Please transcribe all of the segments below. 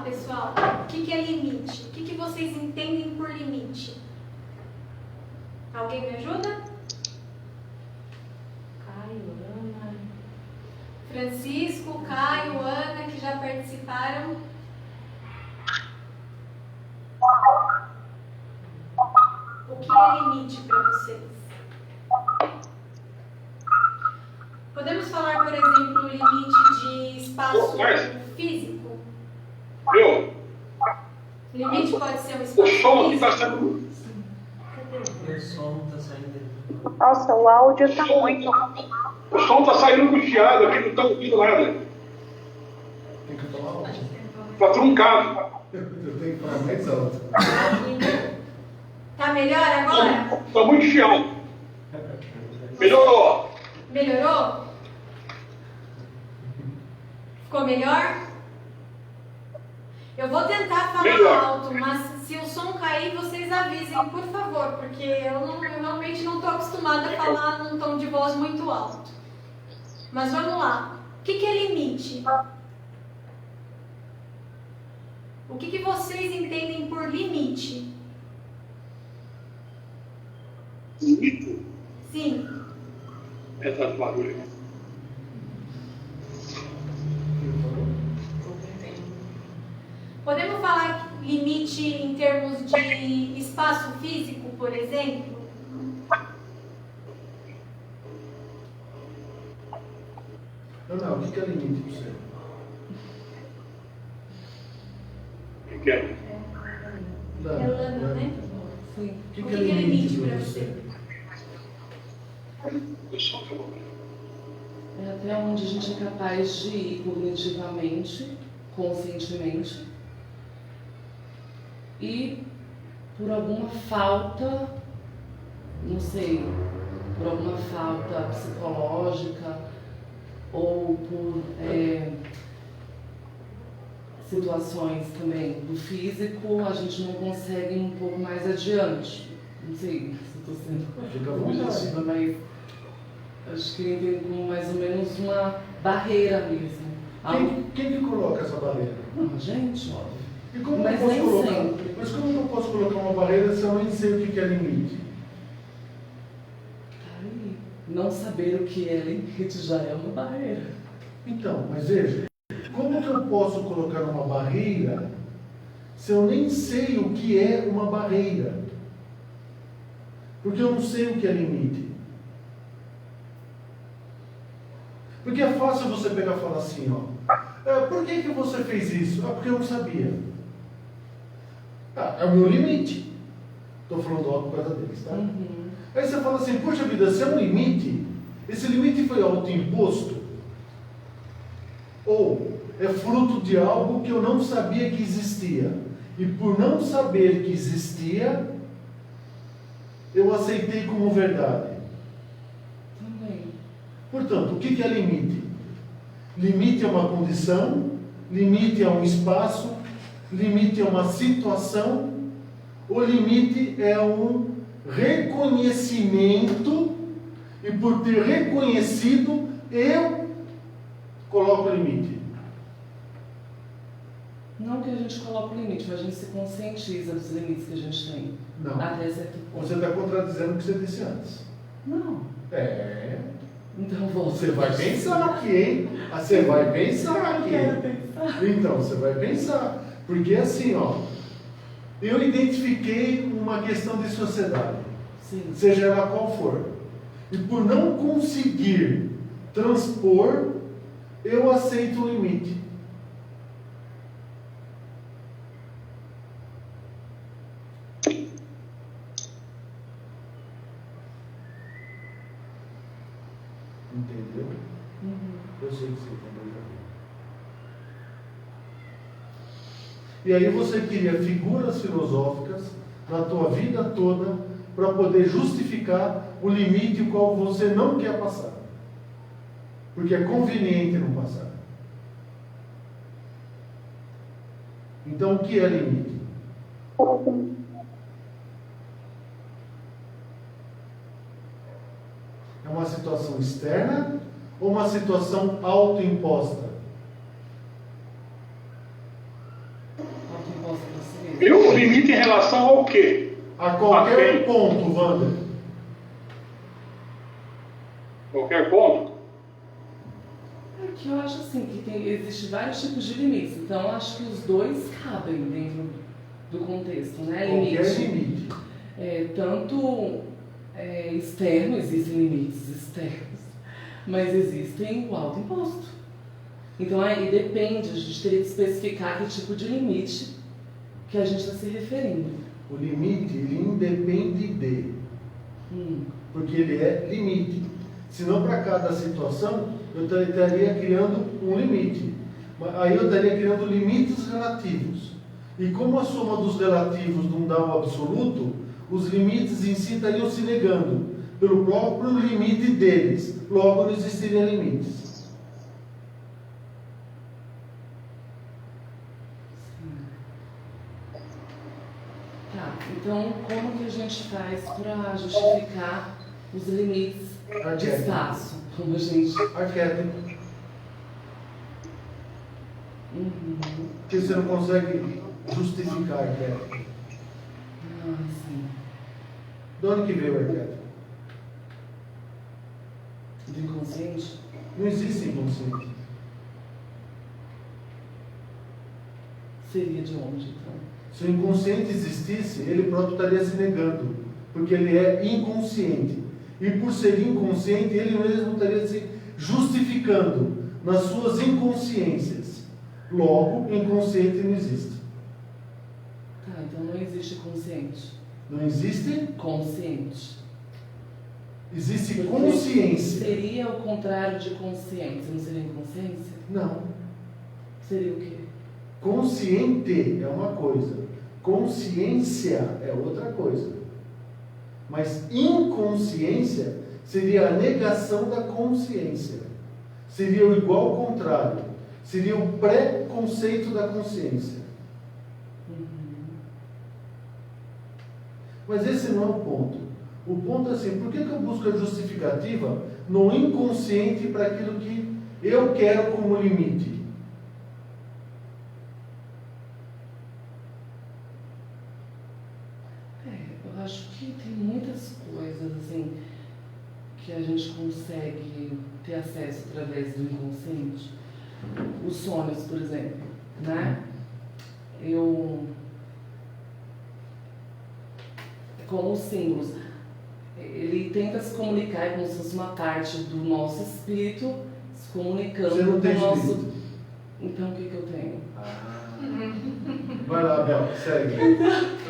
pessoal, o que é limite? O que vocês entendem por limite? Alguém me ajuda? Caio, Ana. Francisco, Caio, Ana, que já participaram. O que é limite para vocês? Podemos falar, por exemplo, limite de espaço físico? Meu, Limite pode ser um o espaço som aqui físico? está saindo. O som não está saindo. Nossa, o áudio está muito. O som está saindo angustiado aqui, não está ouvindo nada. Tem que falar alto. Está truncado. Eu tenho que falar mais alto. Tá melhor agora? Está muito chiado. Melhorou. Melhorou? Ficou melhor? Eu vou tentar falar Melhor. alto, mas se o som cair, vocês avisem, por favor, porque eu realmente não estou acostumada a falar num tom de voz muito alto. Mas vamos lá. O que é limite? O que vocês entendem por limite? Limite. Sim. Essa barulho. Podemos falar limite em termos de espaço físico, por exemplo? Não, o que é limite para você? O que é? É lana, né? Sim. O que O é que é limite limite para para você? O som acabou. É até onde a gente é capaz de ir cognitivamente, conscientemente, e por alguma falta, não sei, por alguma falta psicológica ou por situações também do físico, a gente não consegue ir um pouco mais adiante. Não sei se estou sendo Fica à vontade. objetiva, mas acho que eu entendo como mais ou menos uma barreira mesmo. Quem que coloca essa barreira? Não, a gente, óbvio. E como Mas eu posso nem colocar? sempre. Mas como eu posso colocar uma barreira se eu nem sei o que é limite? Tá aí. Não saber o que é limite já é uma barreira. Então, mas veja, como que eu posso colocar uma barreira se eu nem sei o que é uma barreira? Porque eu não sei o que é limite. Porque é fácil você pegar e falar assim, ó. Por que você fez isso? Porque eu não sabia. É o meu limite. Estou falando algo por causa deles, tá? Uhum. Aí você fala assim, poxa vida, se é um limite, esse limite foi autoimposto? Ou é fruto de algo que eu não sabia que existia? E por não saber que existia, eu aceitei como verdade. Também. Portanto, o que é limite? Limite é uma condição, limite é um espaço, limite é uma situação, o limite é um reconhecimento, e por ter reconhecido, eu coloco o limite. Não que a gente coloque o limite, mas a gente se conscientiza dos limites que a gente tem. Não. Até certo ponto. Você está contradizendo o que você disse antes. Não. Então volta. Você vai pensar aqui, hein? Você vai pensar aqui. Eu quero pensar. Então, você vai pensar. Porque assim, eu identifiquei uma questão de sociedade, Sim. seja ela qual for. E por não conseguir transpor, eu aceito o limite. Entendeu? Uhum. Eu sei que você entendeu. E aí você cria figuras filosóficas na tua vida toda para poder justificar o limite o qual você não quer passar. Porque é conveniente não passar. Então o que é limite? É uma situação externa ou uma situação autoimposta? limite em relação ao quê? A qualquer Ok. ponto, Wander. Qualquer ponto? É que eu acho assim, que existe vários tipos de limites. Então, eu acho que os dois cabem dentro do contexto, né? Qualquer limite. Tanto externo, existem limites externos, mas existem o alto imposto. Então, aí depende, a gente teria que especificar que tipo de limite que a gente está se referindo. O limite, ele independe de. Porque ele é limite. Senão, para cada situação, eu estaria criando um limite. Aí eu estaria criando limites relativos. E como a soma dos relativos não dá o absoluto, os limites em si estariam se negando pelo próprio limite deles. Logo, não existiriam limites. Tá, então como que a gente faz para justificar os limites de espaço? Como a gente... Arquétipo. Porque você não consegue justificar arquétipo. Ah, sim. De onde que veio o arquétipo? Do inconsciente? Não existe inconsciente. Seria de onde, então? Se o inconsciente existisse, ele próprio estaria se negando, porque ele é inconsciente. E por ser inconsciente, ele mesmo estaria se justificando nas suas inconsciências. Logo, inconsciente não existe. Tá, então não existe consciente. Não existe? Consciente. Existe Porque consciência. Seria o contrário de consciência, não seria inconsciência? Não. Seria o quê? Consciente é uma coisa, consciência é outra coisa. Mas inconsciência seria a negação da consciência. Seria o igual ao contrário. Seria o pré-conceito da consciência. Mas esse não é o ponto. O ponto é assim, por que eu busco a justificativa no inconsciente para aquilo que eu quero como limite? Eu acho que tem muitas coisas assim que a gente consegue ter acesso através do inconsciente. Os sonhos, por exemplo, né? Como os símbolos, ele tenta se comunicar como se fosse uma parte do nosso espírito se comunicando Você não tem com o nosso. espírito. Então o que eu tenho? Vai lá, Bel, segue.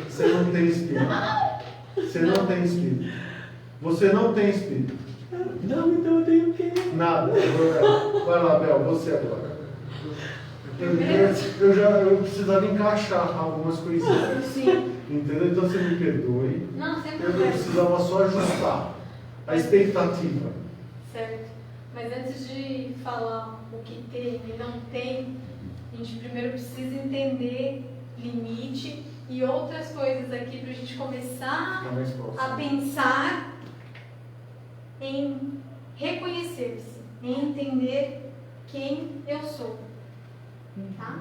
Você não tem espírito. Você não tem espírito. Você não tem espírito. Não, então eu tenho o quê? Nada. Vai lá, Bel, você agora. Eu precisava encaixar algumas coisinhas. Sim. Entendeu? Então você me perdoe. Não, sempre Eu precisava só ajustar a expectativa. Certo. Mas antes de falar o que tem e não tem, a gente primeiro precisa entender limite e outras coisas aqui para a gente começar Fica mais próximo. a pensar em reconhecer-se, em entender quem eu sou. Tá?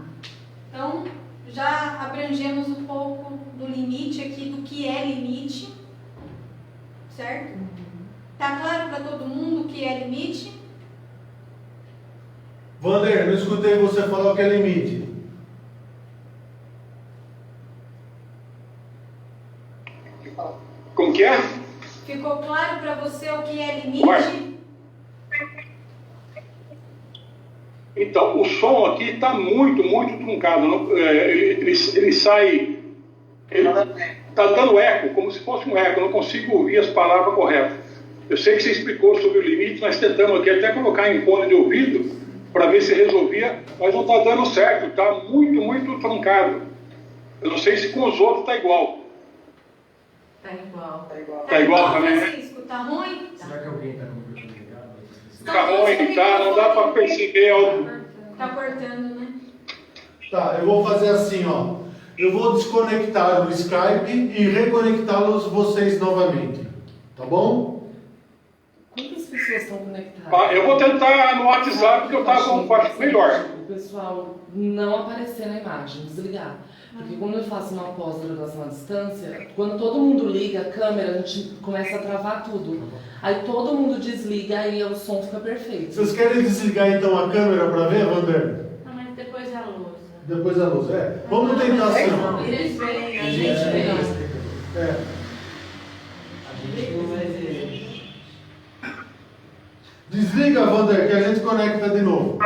Então, já abrangemos um pouco do limite aqui, do que é limite, certo? Tá claro para todo mundo o que é limite? Wander, não escutei você falar o que é limite. Como que é? Ficou claro para você o que é limite? Ué. Então, o som aqui está muito truncado. Ele sai... Ele está dando eco, como se fosse um eco. Eu não consigo ouvir as palavras corretas. Eu sei que você explicou sobre o limite, nós tentamos aqui até colocar em fone de ouvido para ver se resolvia, mas não está dando certo. Está muito truncado. Eu não sei se com os outros está igual. Tá igual também, né? Francisco, tá ruim? Será que alguém está com o microfone ligado? Tá ruim, tá, não dá para perceber. Tá cortando, né? Tá, eu vou fazer assim, ó. Eu vou desconectar o Skype e reconectá-los vocês novamente. Tá bom? Quantas pessoas estão conectadas? Eu vou tentar no WhatsApp, porque eu estava com um quarto melhor. pessoal não aparecer na imagem, desligar. Porque quando eu faço uma pós-graduação à distância, quando todo mundo liga a câmera, a gente começa a travar tudo. Aí todo mundo desliga e o som fica perfeito. Vocês querem desligar então a câmera para ver, Wander? Não, mas depois a lousa. Depois a luz, Vamos tentar assim. Eles veem, a gente vê. A gente não vai ver. Desliga, Wander, que a gente conecta de novo.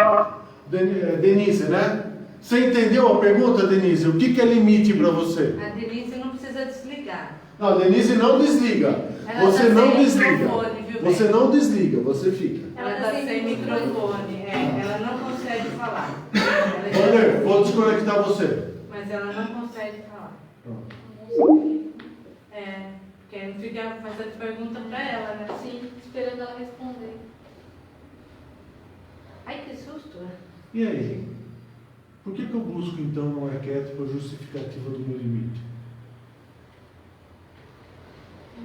Denise, né? Você entendeu a pergunta, Denise? O que é limite para você? A Denise não precisa desligar. Não, Denise não desliga. Ela Você tá não sem desliga. microfone, viu, Você bem? não desliga, você fica. Ela está sem microfone, ela não consegue falar. Wander, vou desconectar você. Mas ela não consegue falar. Porque não fica fazendo pergunta para ela, né? Sim, esperando ela responder. Ai, que susto, né? E aí? Por que eu busco então no arquétipo a justificativa do meu limite?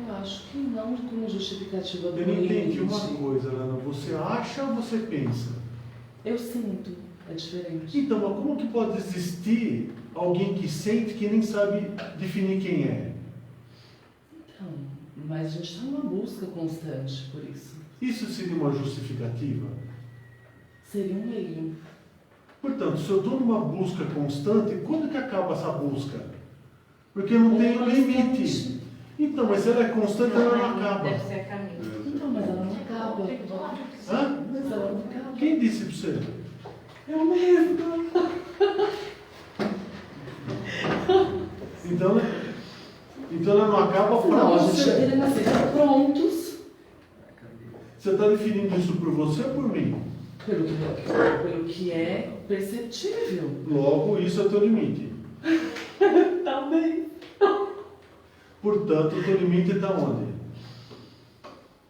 Eu acho que não como justificativa do Eu não entendi limite. uma coisa, Lana. Você acha ou você pensa? Eu sinto, é diferente. Então, mas como que pode existir alguém que sente que nem sabe definir quem é? Então, mas a gente está numa busca constante por isso. Isso seria uma justificativa? Seria um meio. Portanto, se eu estou numa busca constante, quando que acaba essa busca? Porque não tem um limite. Então, mas se ela é constante, ela não acaba. Deve ser a Camila. Então, mas ela não acaba. Hã? Mas ela não acaba. Quem disse para você? Eu mesmo. Então ela não acaba para Não, a gente você. deveria nascer prontos. Você está definindo isso por você ou por mim? Pelo que é perceptível. Logo, isso é teu limite. Talvez. Portanto, o teu limite está onde?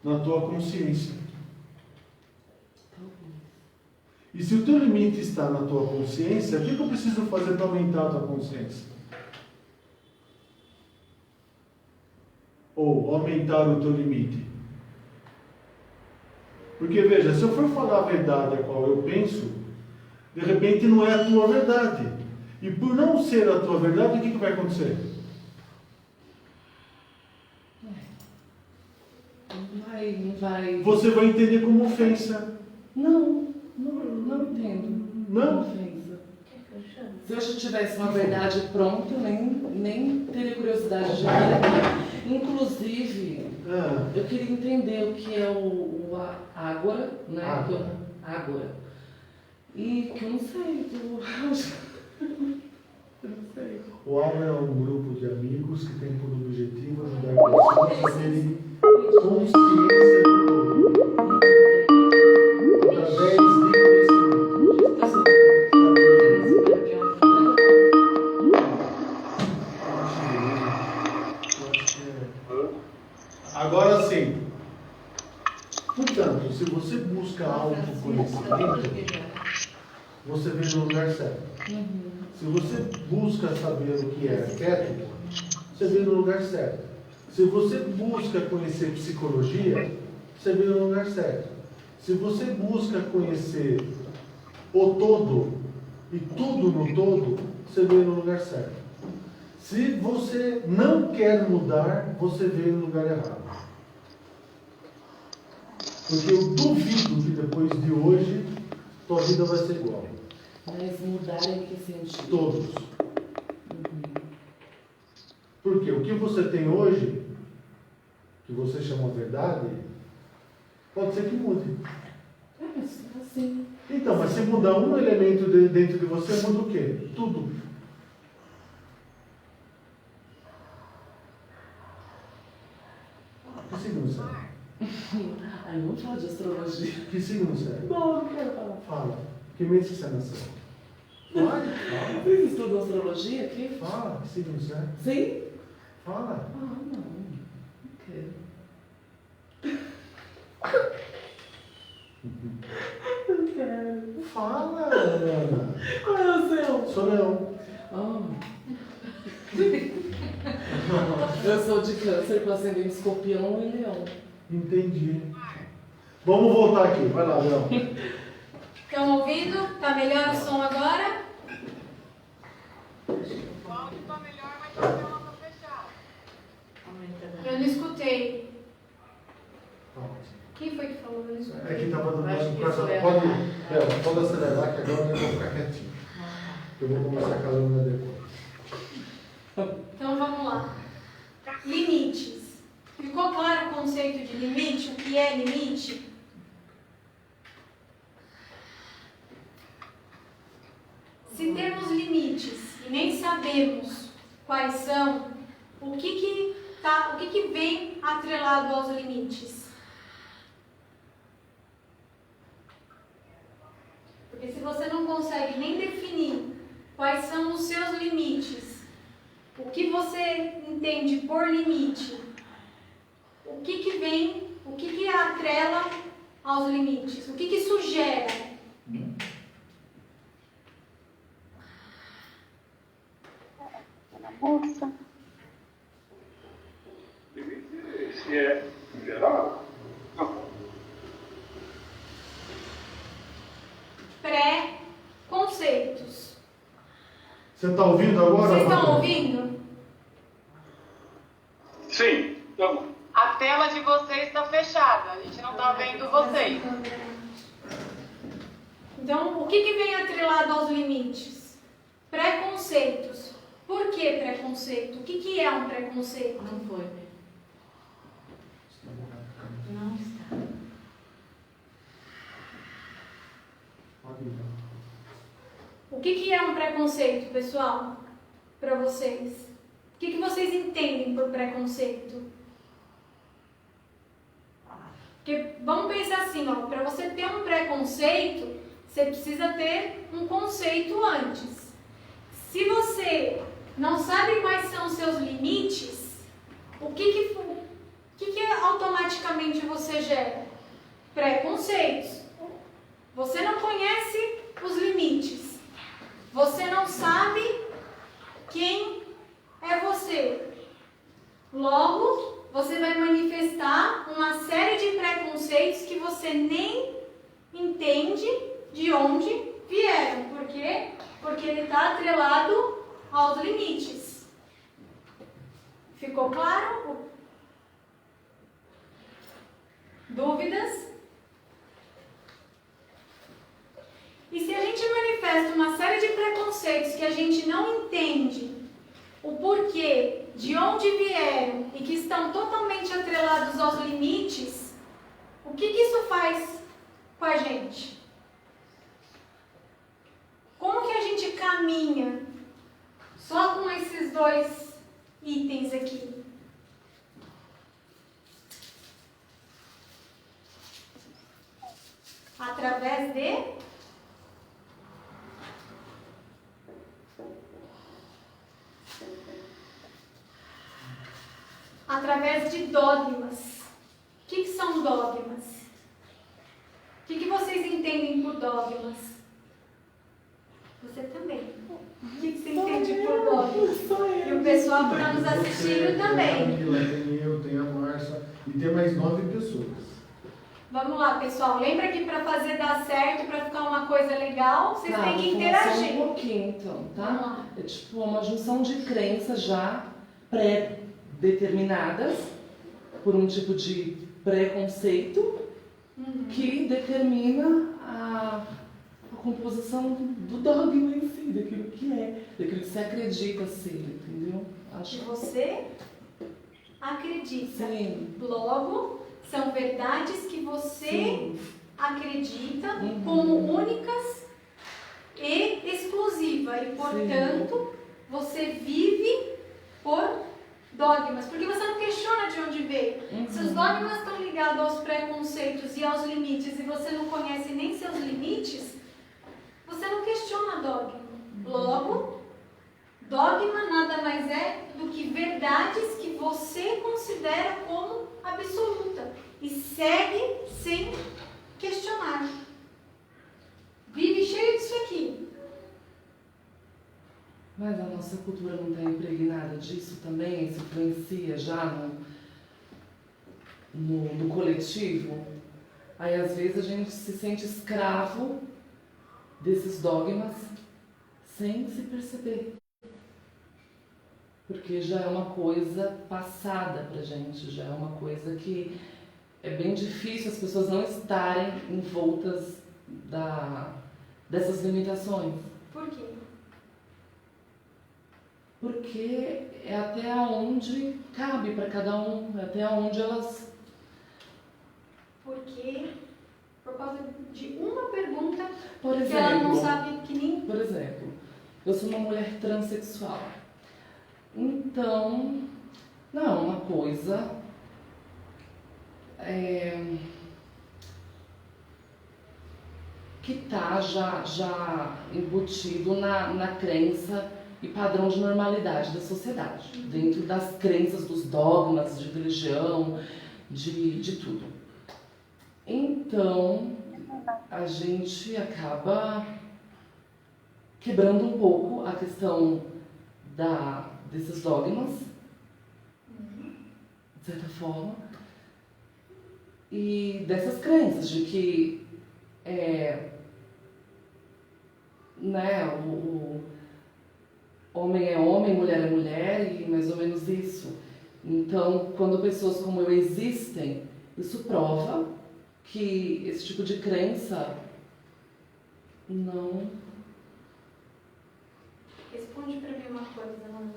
Na tua consciência. E se o teu limite está na tua consciência, o que eu preciso fazer para aumentar a tua consciência? Ou aumentar o teu limite? Porque veja, se eu for falar a verdade a qual eu penso, de repente não é a tua verdade. E por não ser a tua verdade, o que vai acontecer? Não vai. Você vai entender como ofensa. Não entendo. Não? Ofensa. Se eu já tivesse uma verdade pronta, eu nem teria curiosidade de vir aqui. Inclusive, eu queria entender o que é o Ágora, né? Ágora. E que eu não sei. Eu não sei. O Ágora é um grupo de amigos que tem por objetivo ajudar pessoas a terem consciência do todo. Através de Agora sim. Portanto, se você busca autoconhecimento, você vem no lugar certo. Se você busca saber o que é arquétipo, você vem no lugar certo. Se você busca conhecer psicologia, você vem no lugar certo. Se você busca conhecer o todo e tudo no todo, você vem no lugar certo. Se você não quer mudar, você veio no lugar errado. Porque eu duvido que depois de hoje, tua vida vai ser igual. Mas mudar em que sentido? Todos. Porque o que você tem hoje, que você chama verdade, pode ser que mude. Mas assim. Então, mas se mudar um elemento dentro de você, muda o quê? Tudo. Que signo você é? Ai, vamos falar de astrologia. Que signo você é? Não quero falar. Fala. Que mês que você nasceu? Fala. Vocês estudam astrologia aqui? Fala. Que signo você é? Sim? Fala. Ah, não quero. Não quero. Fala, Ana. Qual é o seu? Sou Leão. Eu sou de Câncer com ascendente Escorpião e Leão. Entendi. Vamos voltar aqui. Vai lá, Leão. Estão ouvindo? Tá melhor o som agora? O áudio tá melhor, mas a tela tá fechada. Eu não escutei. Tá ótimo. Quem foi que falou? Eu não escutei. É que estava dando Acho uma que coisa. foi a- Pode acelerar que agora eu vou ficar quietinho. Eu vou começar a minha depois. Então vamos lá. Limites. Ficou claro o conceito de limite? O que é limite? Se temos limites e nem sabemos quais são, o que vem atrelado aos limites? Porque se você não consegue nem definir quais são os seus limites, o que você entende por limite, o que atrela aos limites, o que sugere? Moça. Se é geral, não. Pré-conceitos. Você está ouvindo agora? Vocês estão Rafael? ouvindo? Sim, então, A tela de vocês está fechada. A gente não está vendo vocês. Então, o que vem atrelado aos limites? Preconceitos. Por que preconceito? O que é um preconceito? Não foi. Não está. Pode ir. O que é um preconceito, pessoal? Para vocês. O que vocês entendem por preconceito? Porque vamos pensar assim, ó, para você ter um preconceito, você precisa ter um conceito antes. Se você não sabe quais são os seus limites, o que automaticamente você gera? Preconceitos. Você não conhece os limites. Você não sabe quem é você. Logo, você vai manifestar uma série de preconceitos que você nem entende de onde vieram. Por quê? Porque ele está atrelado aos limites. Ficou claro? Dúvidas? E se a gente manifesta uma série de preconceitos que a gente não entende o porquê, de onde vieram e que estão totalmente atrelados aos limites, o que isso faz com a gente? Como que a gente caminha só com esses dois itens aqui? Através de dogmas. O que são dogmas? O que vocês entendem por dogmas? Você também. O que você entende por dogmas? E o pessoal que está nos assistindo também. Tem eu, tem a Márcia e tem mais 9 pessoas. Vamos lá, pessoal. Lembra que para fazer dar certo, para ficar uma coisa legal, vocês têm que interagir. Um pouquinho, então, Vamos tá? lá. É tipo uma junção de crenças já pré-determinadas por um tipo de preconceito que determina a composição do dogma em si, daquilo que é, daquilo que você acredita ser, entendeu? Que você acredita. Sim. Logo, são verdades que você Sim. acredita como únicas e exclusivas. E, portanto, você vive por dogmas. Porque você não questiona de onde veio. Se os dogmas estão ligados aos preconceitos e aos limites e você não conhece nem seus limites, você não questiona dogma. Logo, dogma nada mais é do que verdades que você considera como absoluta e segue sem questionar. Vive cheio disso aqui. Mas a nossa cultura não está impregnada disso também? Isso influencia já no coletivo? Aí às vezes a gente se sente escravo desses dogmas sem se perceber. Porque já é uma coisa passada pra gente, já é uma coisa que é bem difícil as pessoas não estarem envoltas dessas limitações. Por quê? Porque é até onde cabe para cada um, é até onde elas... Porque, por causa de uma pergunta, Por que ela não exemplo, sabe que nem... por exemplo, eu sou uma mulher transexual. Então, não é uma coisa que está já embutido na crença e padrão de normalidade da sociedade, dentro das crenças, dos dogmas, de religião, de tudo. Então, a gente acaba quebrando um pouco a questão desses dogmas, de certa forma, e dessas crenças de que o homem é homem, mulher é mulher, e mais ou menos isso. Então, quando pessoas como eu existem, isso prova que esse tipo de crença não... Responde pra mim uma coisa, Ana.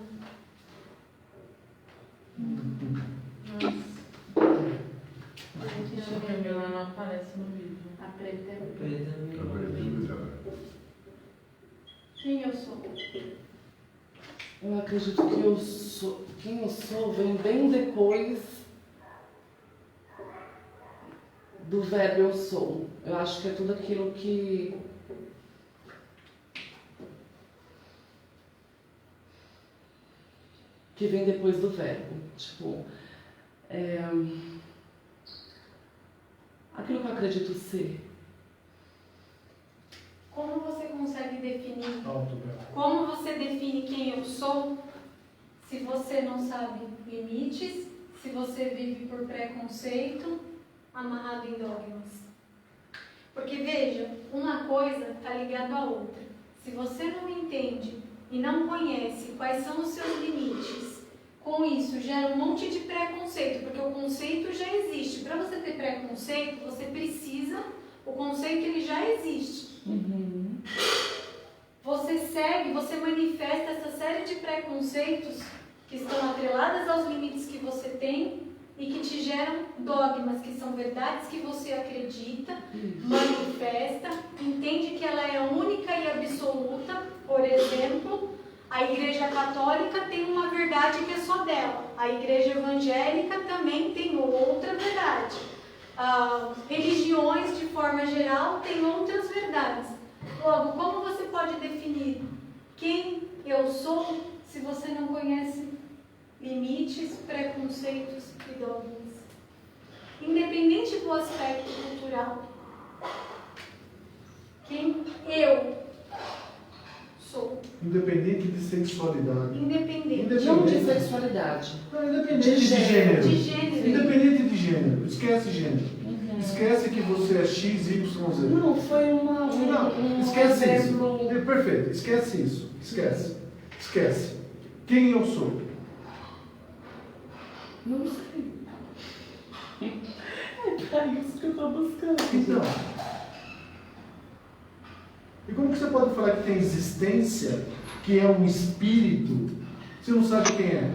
Gente, a Camila não aparece no vídeo. A preta é quem eu sou? Eu acredito que eu sou... Quem eu sou vem bem depois do verbo eu sou. Eu acho que é tudo aquilo que vem depois do verbo. Tipo, aquilo que eu acredito ser. Como você consegue definir? Autografo. Como você define quem eu sou se você não sabe limites, se você vive por preconceito, amarrado em dogmas? Porque veja, uma coisa está ligada à outra. Se você não entende e não conhece quais são os seus limites, com isso gera um monte de preconceito, porque o conceito já existe. Para você ter preconceito, você precisa, o conceito ele já existe. Uhum. Você segue, você manifesta essa série de preconceitos que estão atreladas aos limites que você tem e que te geram dogmas, que são verdades que você acredita, manifesta, entende que ela é única e absoluta. Por exemplo, a Igreja Católica tem uma verdade que é só dela. A Igreja Evangélica também tem outra verdade. Religiões, de forma geral, têm outras verdades. Logo, como você pode definir quem eu sou se você não conhece limites, preconceitos e dogmas? Independente do aspecto cultural, quem eu sou? Independente de sexualidade. Independente. Não de sexualidade. Não, independente de gênero. De gênero. Independente de gênero. Esquece gênero. Uhum. Esquece que você é X, Y, Z. Não, foi Não, esquece exemplo... isso. Perfeito, esquece isso. Esquece. Esquece. Quem eu sou? Não sei. É pra isso que eu tô buscando. Então. E como que você pode falar que tem existência, que é um espírito, se não sabe quem é?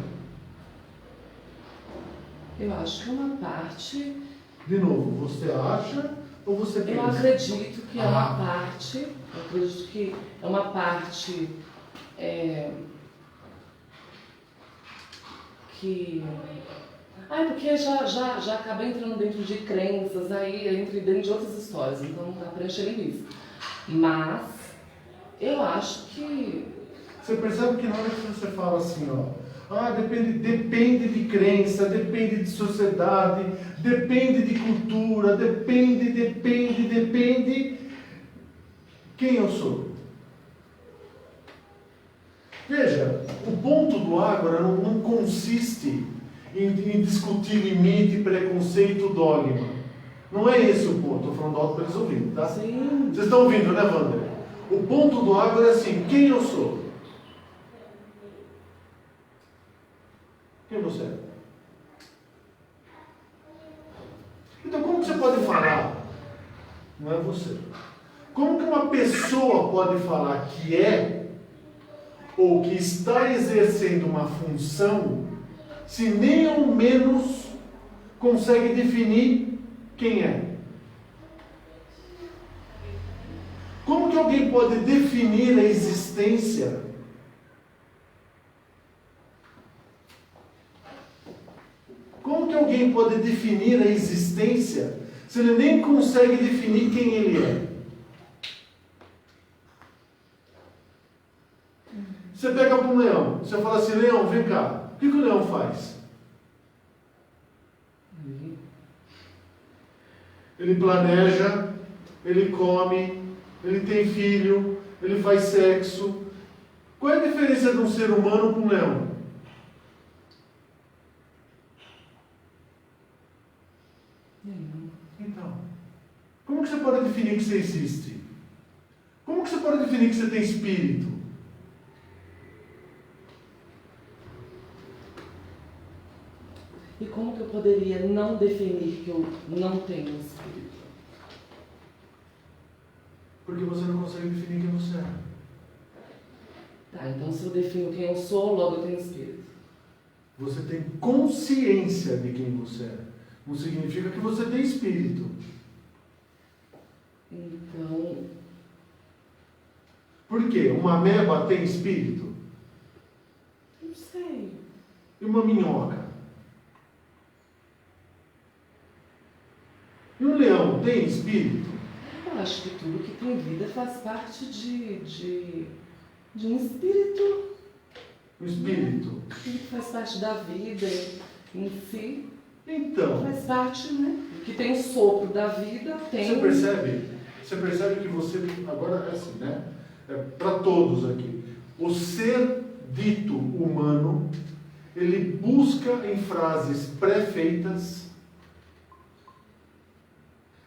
Eu acho que é uma parte... De novo, você acha ou você pensa? Eu acredito que é uma parte... Eu acredito que é uma parte... que... porque já acaba entrando dentro de crenças, aí entra dentro de outras histórias, então não dá pra encher linguiça. Mas eu acho que... Você percebe que na hora que você fala assim, depende de crença, depende de sociedade, depende de cultura, depende. Quem eu sou? Veja, o ponto do Ágora não consiste em discutir limite, preconceito, dogma. Não é esse o ponto, estou falando alto para eles ouvirem, tá? Sim. Vocês estão ouvindo, né, Wander? o ponto do água é assim: quem eu sou? Quem você é? Então, como que você pode falar? Não é você. Como que uma pessoa pode falar que é ou que está exercendo uma função se nem ao menos consegue definir quem é? Como que alguém pode definir a existência Como que alguém pode definir a existência se ele nem consegue definir quem ele é? Você pega para um leão, você fala assim: leão, vem cá. O que o leão faz? Ele planeja, ele come, ele tem filho, ele faz sexo. Qual é a diferença de um ser humano para um leão? Então, como que você pode definir que você existe? Como que você pode definir que você tem espírito? E como que eu poderia não definir que eu não tenho espírito? Porque você não consegue definir quem você é. Tá, então se eu defino quem eu sou, logo eu tenho espírito. Você tem consciência de quem você é. Não significa que você tem espírito. Então... Por quê? Uma ameba tem espírito? não sei. E uma minhoca? E um leão tem espírito? Eu acho que tudo que tem vida faz parte de um espírito. O espírito? Tudo que faz parte da vida em si. Então, Faz parte, né? Que tem o sopro da vida, tem... você percebe? Você percebe que você... Agora é assim, né? É para todos aqui. O ser dito humano, ele busca em frases pré-feitas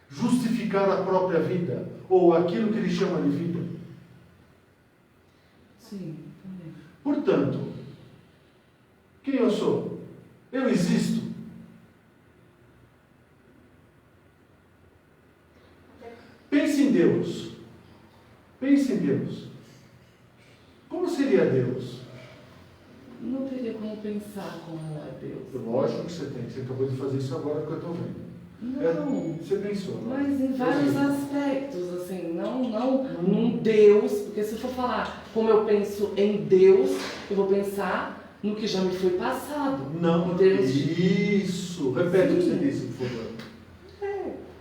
justificar a própria vida, ou aquilo que ele chama de vida. Sim, também. Portanto, quem eu sou? Eu existo? Pense em Deus. Pense em Deus. Como seria Deus? Não teria como pensar como é Deus. Lógico que você tem. Você acabou de fazer isso agora que eu estou vendo. Não. Você pensou, não? Mas em vários aspectos, assim, não num Deus, porque se eu for falar como eu penso em Deus, eu vou pensar no que já me foi passado. Não, Deus. isso. Repete o que você disse, por favor.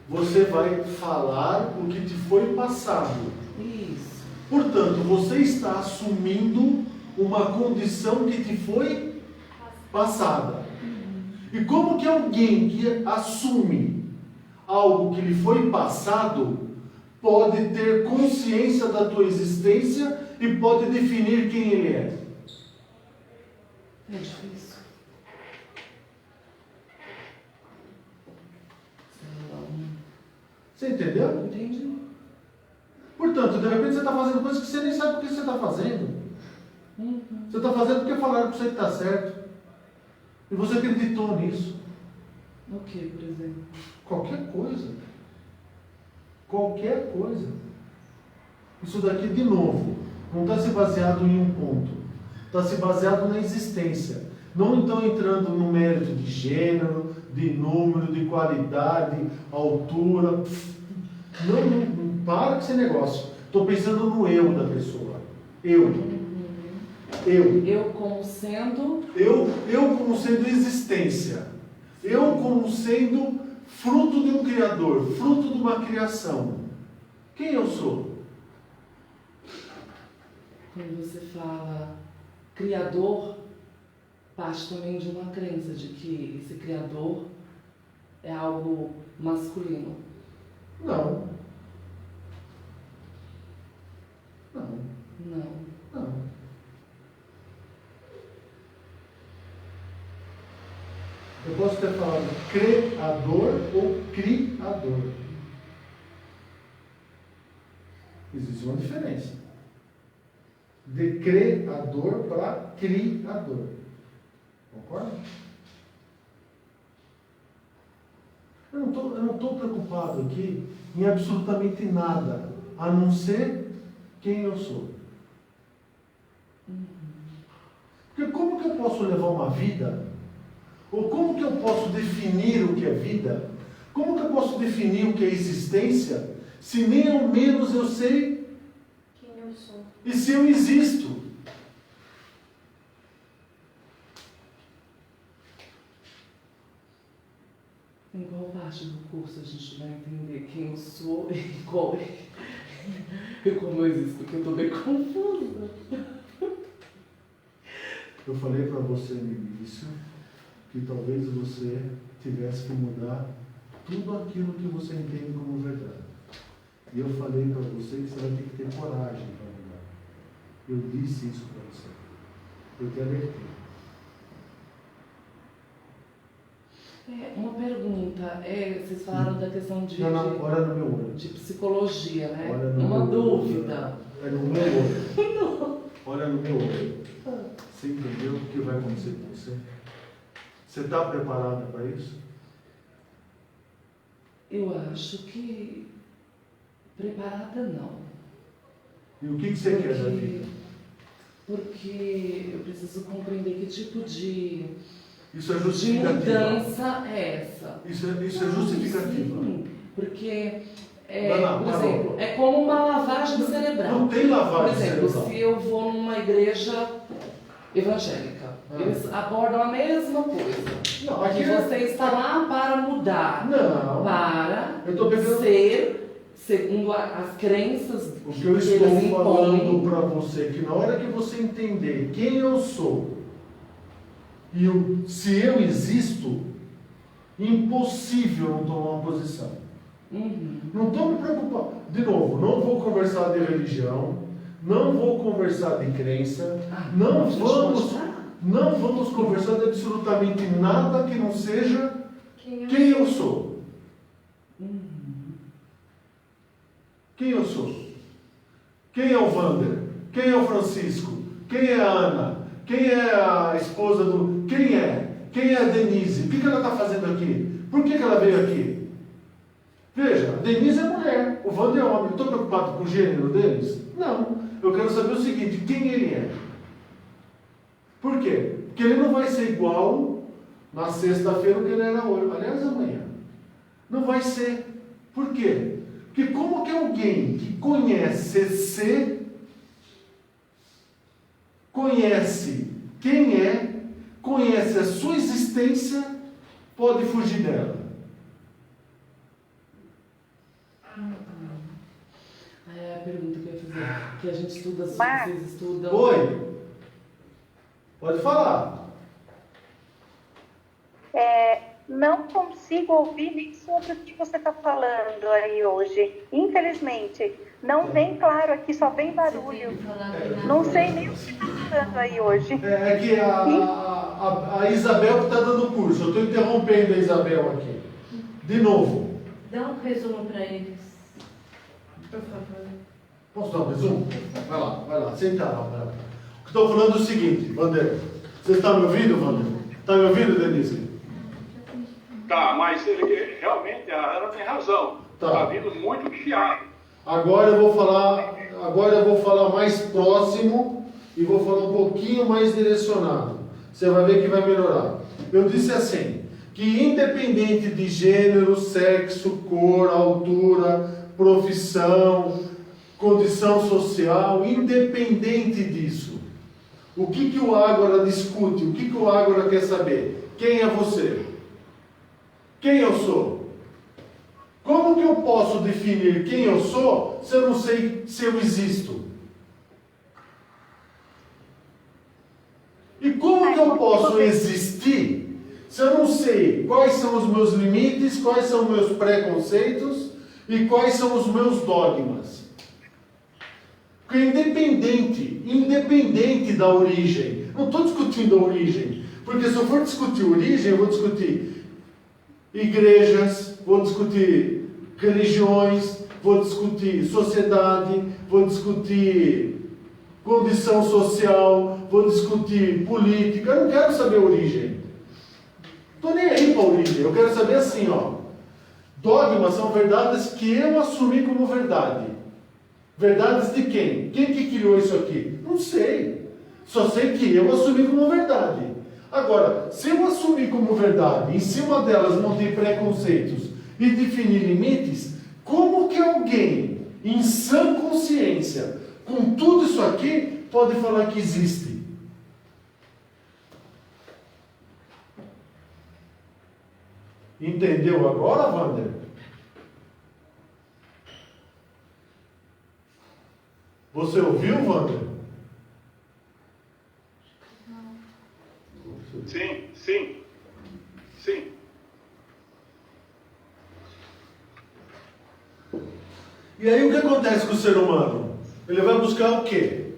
Você vai falar o que te foi passado. Isso. Portanto, você está assumindo uma condição que te foi passada. E como que alguém que assume algo que lhe foi passado pode ter consciência da tua existência e pode definir quem ele é? É difícil. Você entendeu? Entendi. Portanto, de repente você está fazendo coisas que você nem sabe por que você está fazendo. Você está fazendo porque falaram para você que está certo. E você acreditou nisso. O que, por exemplo? Qualquer coisa. Qualquer coisa. Isso daqui, de novo, não está se baseado em um ponto. Está se baseado na existência. Não então entrando no mérito de gênero, de número, de qualidade, altura. Não para com esse negócio. Estou pensando no eu da pessoa. Eu. Eu como sendo... Eu como sendo existência. Eu como sendo fruto de um Criador, fruto de uma criação. Quem eu sou? Quando você fala Criador, parte também de uma crença de que esse Criador é algo masculino. Não. Não. Não. Não. Eu posso ter falado criador ou criador. Existe uma diferença. De criador para criador. Concorda? Eu não estou preocupado aqui em absolutamente nada, a não ser quem eu sou. Porque como que eu posso levar uma vida? Ou como que eu posso definir o que é vida? Como que eu posso definir o que é existência? Se nem ao menos eu sei Quem eu sou. e se eu existo. Em qual parte do curso a gente vai entender quem eu sou e qual é? E como eu existo, porque eu estou bem confusa. Eu falei para você no início que talvez você tivesse que mudar tudo aquilo que você entende como verdade. E eu falei para você que você vai ter que ter coragem para mudar. Eu disse isso para você. Eu te alertei. Uma pergunta, vocês falaram da questão de, Não, olha no meu olho. de psicologia, né? Olha no Uma meu olho. dúvida. É no meu olho. Olha no meu olho. Você entendeu o que vai acontecer com você? Você está preparada para isso? Eu acho que preparada não. E o que você quer da vida? Porque eu preciso compreender que tipo de Isso é justificativa. mudança é essa. Isso é justificativa. Sim, porque, Não, por tá exemplo, bom. é como uma lavagem cerebral. Não tem lavagem Por exemplo, cerebral. se eu vou numa igreja evangélica, eles abordam a mesma coisa. Não, Que aqui você está lá para mudar, Não. para Eu estou pegando. ser, segundo as crenças O que eu eles estou falando impõem. para você é que na hora que você entender quem eu sou e se eu existo, impossível não tomar uma posição. Uhum. Não estou me preocupando. De novo, não vou conversar de religião, não vou conversar de crença, não a gente vamos, pode falar. não vamos conversar de absolutamente nada que não seja Quem quem eu sou. Uhum. Quem eu sou? Quem é o Wander? Quem é o Francisco? Quem é a Ana? Quem é a esposa do... Quem é? Quem é a Denise? O que ela está fazendo aqui? Por que ela veio aqui? Veja, a Denise é mulher, o Wander é homem. Estou preocupado com o gênero deles? Não. Eu quero saber o seguinte, quem ele é? Por quê? Porque ele não vai ser igual na sexta-feira que ele era hoje. Aliás, amanhã. Não vai ser. Por quê? Porque como que alguém que conhece conhece quem é, conhece a sua existência, pode fugir dela? É a pergunta que eu ia fazer, que a gente estuda, Mas- vocês estudam. Oi? Pode falar. Não consigo ouvir nem sobre o que você está falando aí hoje. Infelizmente, não vem claro aqui, só vem barulho. Não sei nem o que está falando aí hoje. É que a Isabel que está dando curso. Eu estou interrompendo a Isabel aqui. De novo. Dá um resumo para eles, por favor. Posso dar um resumo? Vai lá, senta lá. Estou falando o seguinte, Wander. Você está me ouvindo, Wander? Está me ouvindo, Denise? Tá, mas realmente a Ana tem razão. Tá. Está vindo muito chiado. Agora eu vou falar mais próximo e vou falar um pouquinho mais direcionado. Você vai ver que vai melhorar. Eu disse assim, que independente de gênero, sexo, cor, altura, profissão, condição social, independente disso, o que o Ágora discute, o que o Ágora quer saber? Quem é você? Quem eu sou? Como que eu posso definir quem eu sou se eu não sei se eu existo? E como que eu posso existir se eu não sei quais são os meus limites, quais são os meus preconceitos e quais são os meus dogmas? Porque independente da origem, não estou discutindo a origem, porque se eu for discutir origem, eu vou discutir igrejas, vou discutir religiões, vou discutir sociedade, vou discutir condição social, vou discutir política. Eu não quero saber a origem. Estou nem aí para a origem. Eu quero saber assim, ó. Dogmas são verdades que eu assumi como verdade. Verdades de quem? Quem que criou isso aqui? Não sei. Só sei que eu assumi como verdade. Agora, se eu assumir como verdade, em cima delas montei preconceitos e definir limites, como que alguém, em sã consciência, com tudo isso aqui, pode falar que existe? Entendeu agora, Wander? Você ouviu, Wander? Sim, sim, sim. E aí o que acontece com o ser humano? Ele vai buscar o quê?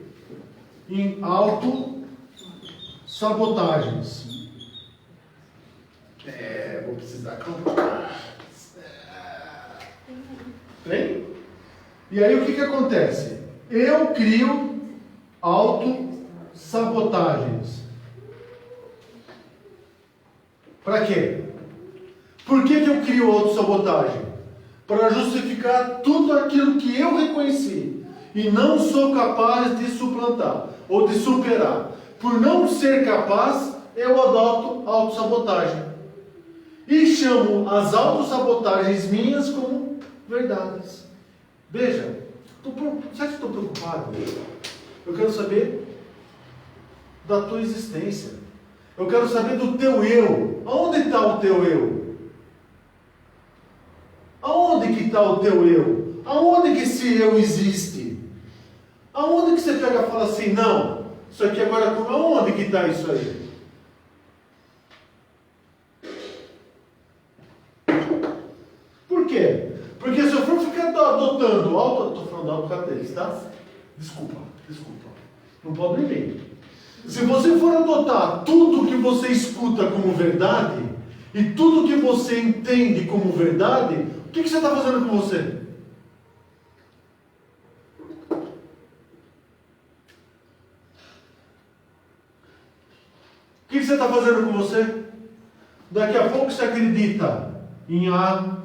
Em autossabotagens. Vou precisar comprar. Tem? E aí o que acontece? Eu crio autossabotagens. Para quê? Por que eu crio autossabotagem? Para justificar tudo aquilo que eu reconheci e não sou capaz de suplantar ou de superar. Por não ser capaz, eu adoto autossabotagem. E chamo as autossabotagens minhas como verdades. Veja, sabe que estou preocupado? Eu quero saber da tua existência. Eu quero saber do teu eu. Aonde está o teu eu? Aonde que está o teu eu? Aonde que esse eu existe? Aonde que você pega e fala assim, não, isso aqui agora, aonde que está isso aí? Por quê? Porque se eu for ficar adotando estou falando autocatetes, tá? Desculpa. Não pode nem ver. Se você for adotar tudo que você escuta como verdade e tudo que você entende como verdade, o que você está fazendo com você? O que você está fazendo com você? Daqui a pouco você acredita em A,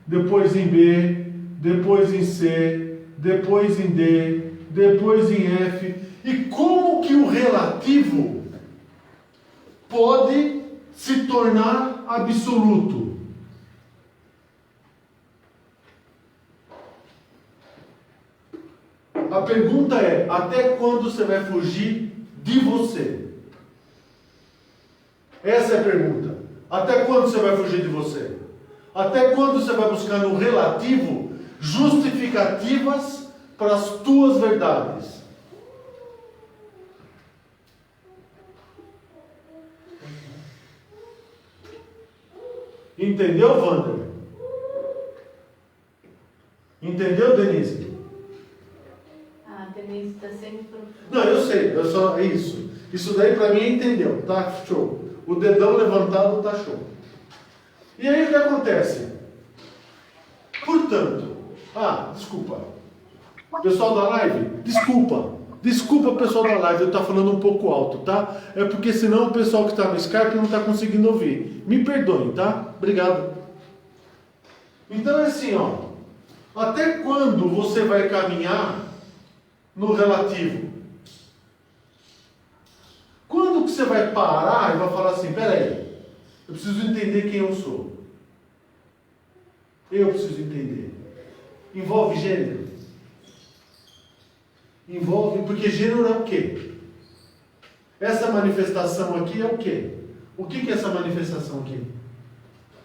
depois em B, depois em C, depois em D, depois em F. E como que o relativo pode se tornar absoluto? A pergunta é, até quando você vai fugir de você? Essa é a pergunta. Até quando você vai fugir de você? Até quando você vai buscar no relativo justificativas para as tuas verdades? Entendeu, Wander? Entendeu, Denise? A Denise está sempre profunda. Não, eu sei, é isso. Isso daí para mim entendeu, tá show. O dedão levantado tá show. E aí o que acontece? Portanto, desculpa. Pessoal da live, desculpa pessoal da live, eu estou falando um pouco alto, tá? É porque senão o pessoal que está no Skype não está conseguindo ouvir. Me perdoem, tá? Obrigado. Então é assim, ó. Até quando você vai caminhar no relativo? Quando que você vai parar e vai falar assim, peraí, eu preciso entender quem eu sou. Eu preciso entender. Envolve gênero? Envolve, porque gênero é o quê? Essa manifestação aqui é o quê? O que é essa manifestação aqui?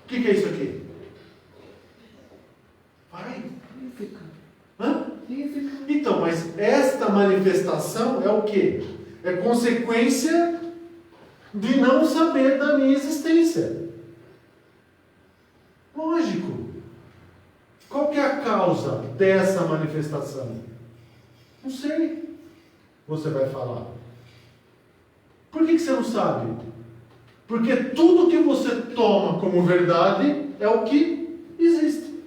O que é isso aqui? Vai. Física. Hã? Física. Então, mas esta manifestação é o quê? É consequência de não saber da minha existência. Lógico. Qual que é a causa dessa manifestação? Não sei. Você vai falar. Por que você não sabe? Porque tudo que você toma como verdade é o que existe.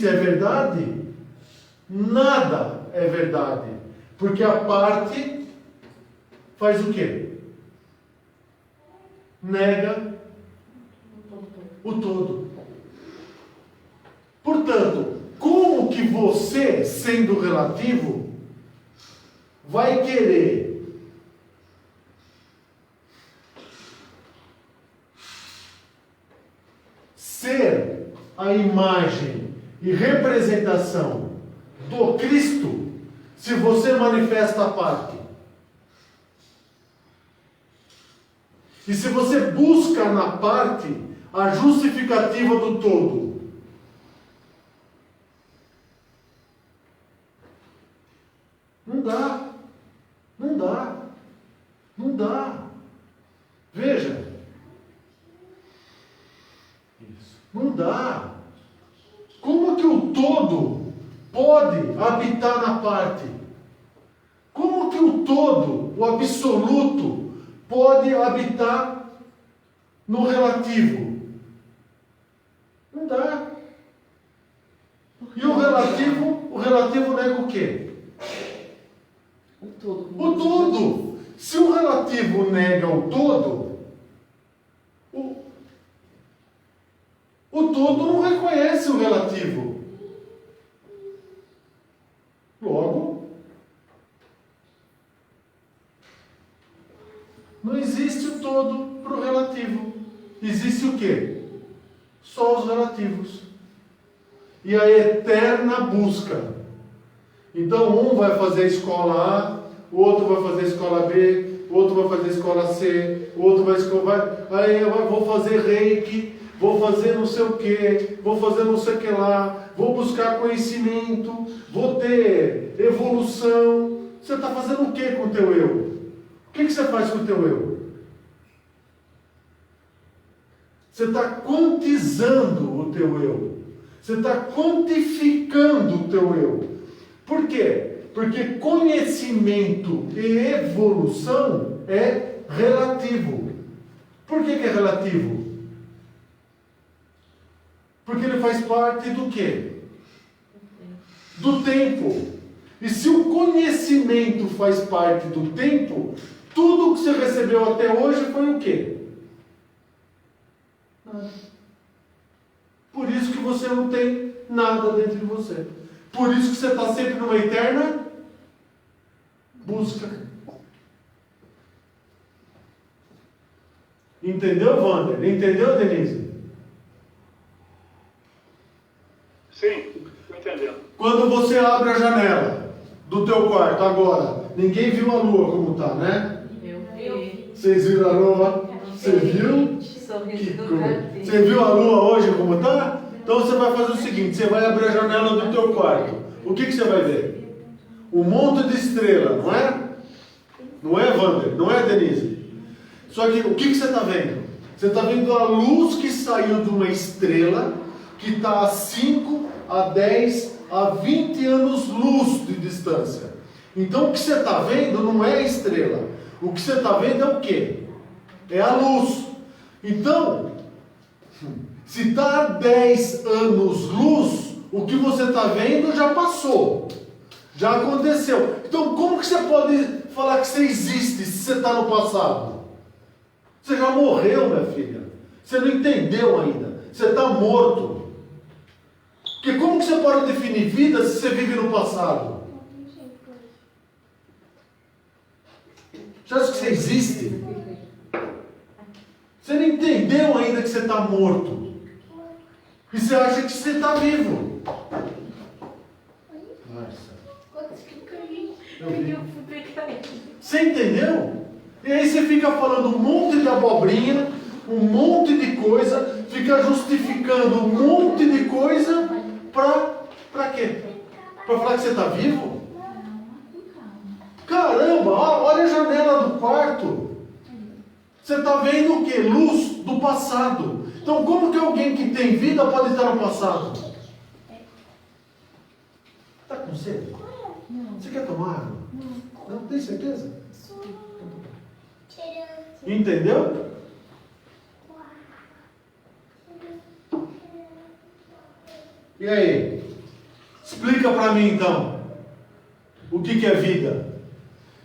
existe é verdade? Nada é verdade. Porque a parte faz o quê? Nega o todo. Portanto, como que você, sendo relativo, vai querer ser a imagem e representação do Cristo se você manifesta a parte? E se você busca na parte a justificativa do todo? Não dá. Não dá. Não dá. Veja. Isso. Não dá. Como que o todo pode habitar na parte? Como que o todo, o absoluto, pode habitar no relativo? Não dá. E o relativo nega o quê? O todo. O todo. Se o relativo nega o todo, o todo não reconhece o relativo. Logo, não existe o todo para o relativo. Existe o quê? Só os relativos. E a eterna busca. Então, um vai fazer a escola A, o outro vai fazer a escola B, o outro vai fazer a escola C, o outro aí eu vou fazer reiki, vou fazer não sei o que, vou fazer não sei o que lá, vou buscar conhecimento, vou ter evolução. Você está fazendo o que com o teu eu? O que você faz com o teu eu? Você está quantizando o teu eu. Você está quantificando o teu eu. Por quê? Porque conhecimento e evolução é relativo. Por que é relativo? Porque ele faz parte do quê? Do tempo. E se o conhecimento faz parte do tempo, tudo que você recebeu até hoje foi o quê? Nada. Por isso que você não tem nada dentro de você. Por isso que você está sempre numa eterna busca. Entendeu, Wander? Entendeu, Denise? Sim, estou entendendo. Quando você abre a janela do teu quarto agora, ninguém viu a lua como está, né? Eu vi. Vocês viram a lua? Você viu? Sorriso do Coisa. gatinho. Você viu a lua hoje como está? Então você vai fazer o seguinte, você vai abrir a janela do teu quarto. O que você vai ver? Um monte de estrela, não é? Não é, Wander? Não é, Denise? Só que o que você está vendo? Você está vendo a luz que saiu de uma estrela que está a 5, a 10, a 20 anos-luz de distância. Então o que você está vendo não é a estrela. O que você está vendo é o quê? É a luz. Então, se está a 10 anos-luz, o que você está vendo já passou. Já aconteceu. Então como que você pode falar que você existe se você está no passado? Você já morreu, minha filha. Você não entendeu ainda. Você está morto. Porque como que você pode definir vida se você vive no passado? Você acha que você existe? Você não entendeu ainda que você está morto. E você acha que você está vivo. Você entendeu? E aí você fica falando um monte de abobrinha, um monte de coisa, fica justificando um monte de coisa para quê? Para falar que você está vivo? Caramba, olha a janela do quarto. Você está vendo o quê? Luz do passado. Então como que alguém que tem vida pode estar no passado? Está com sede? Você quer tomar água? Não tem certeza? Entendeu? E aí? Explica para mim então o que é vida.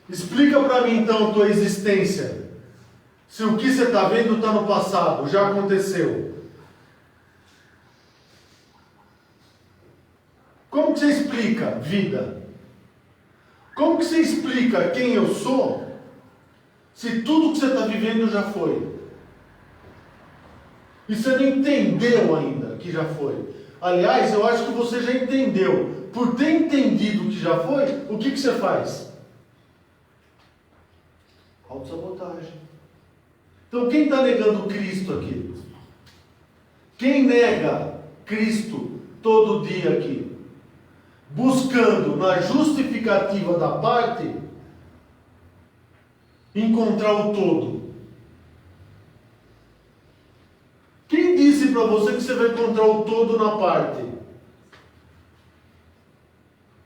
Explica para mim então a tua existência. Se o que você está vendo está no passado, já aconteceu. Como que você explica vida? Como que você explica quem eu sou, se tudo que você está vivendo já foi? E você não entendeu ainda que já foi. Aliás, eu acho que você já entendeu. Por ter entendido que já foi, o que você faz? Autossabotagem. Então quem está negando Cristo aqui? Quem nega Cristo todo dia aqui? Buscando na justificativa da parte encontrar o todo. Quem disse para você que você vai encontrar o todo na parte?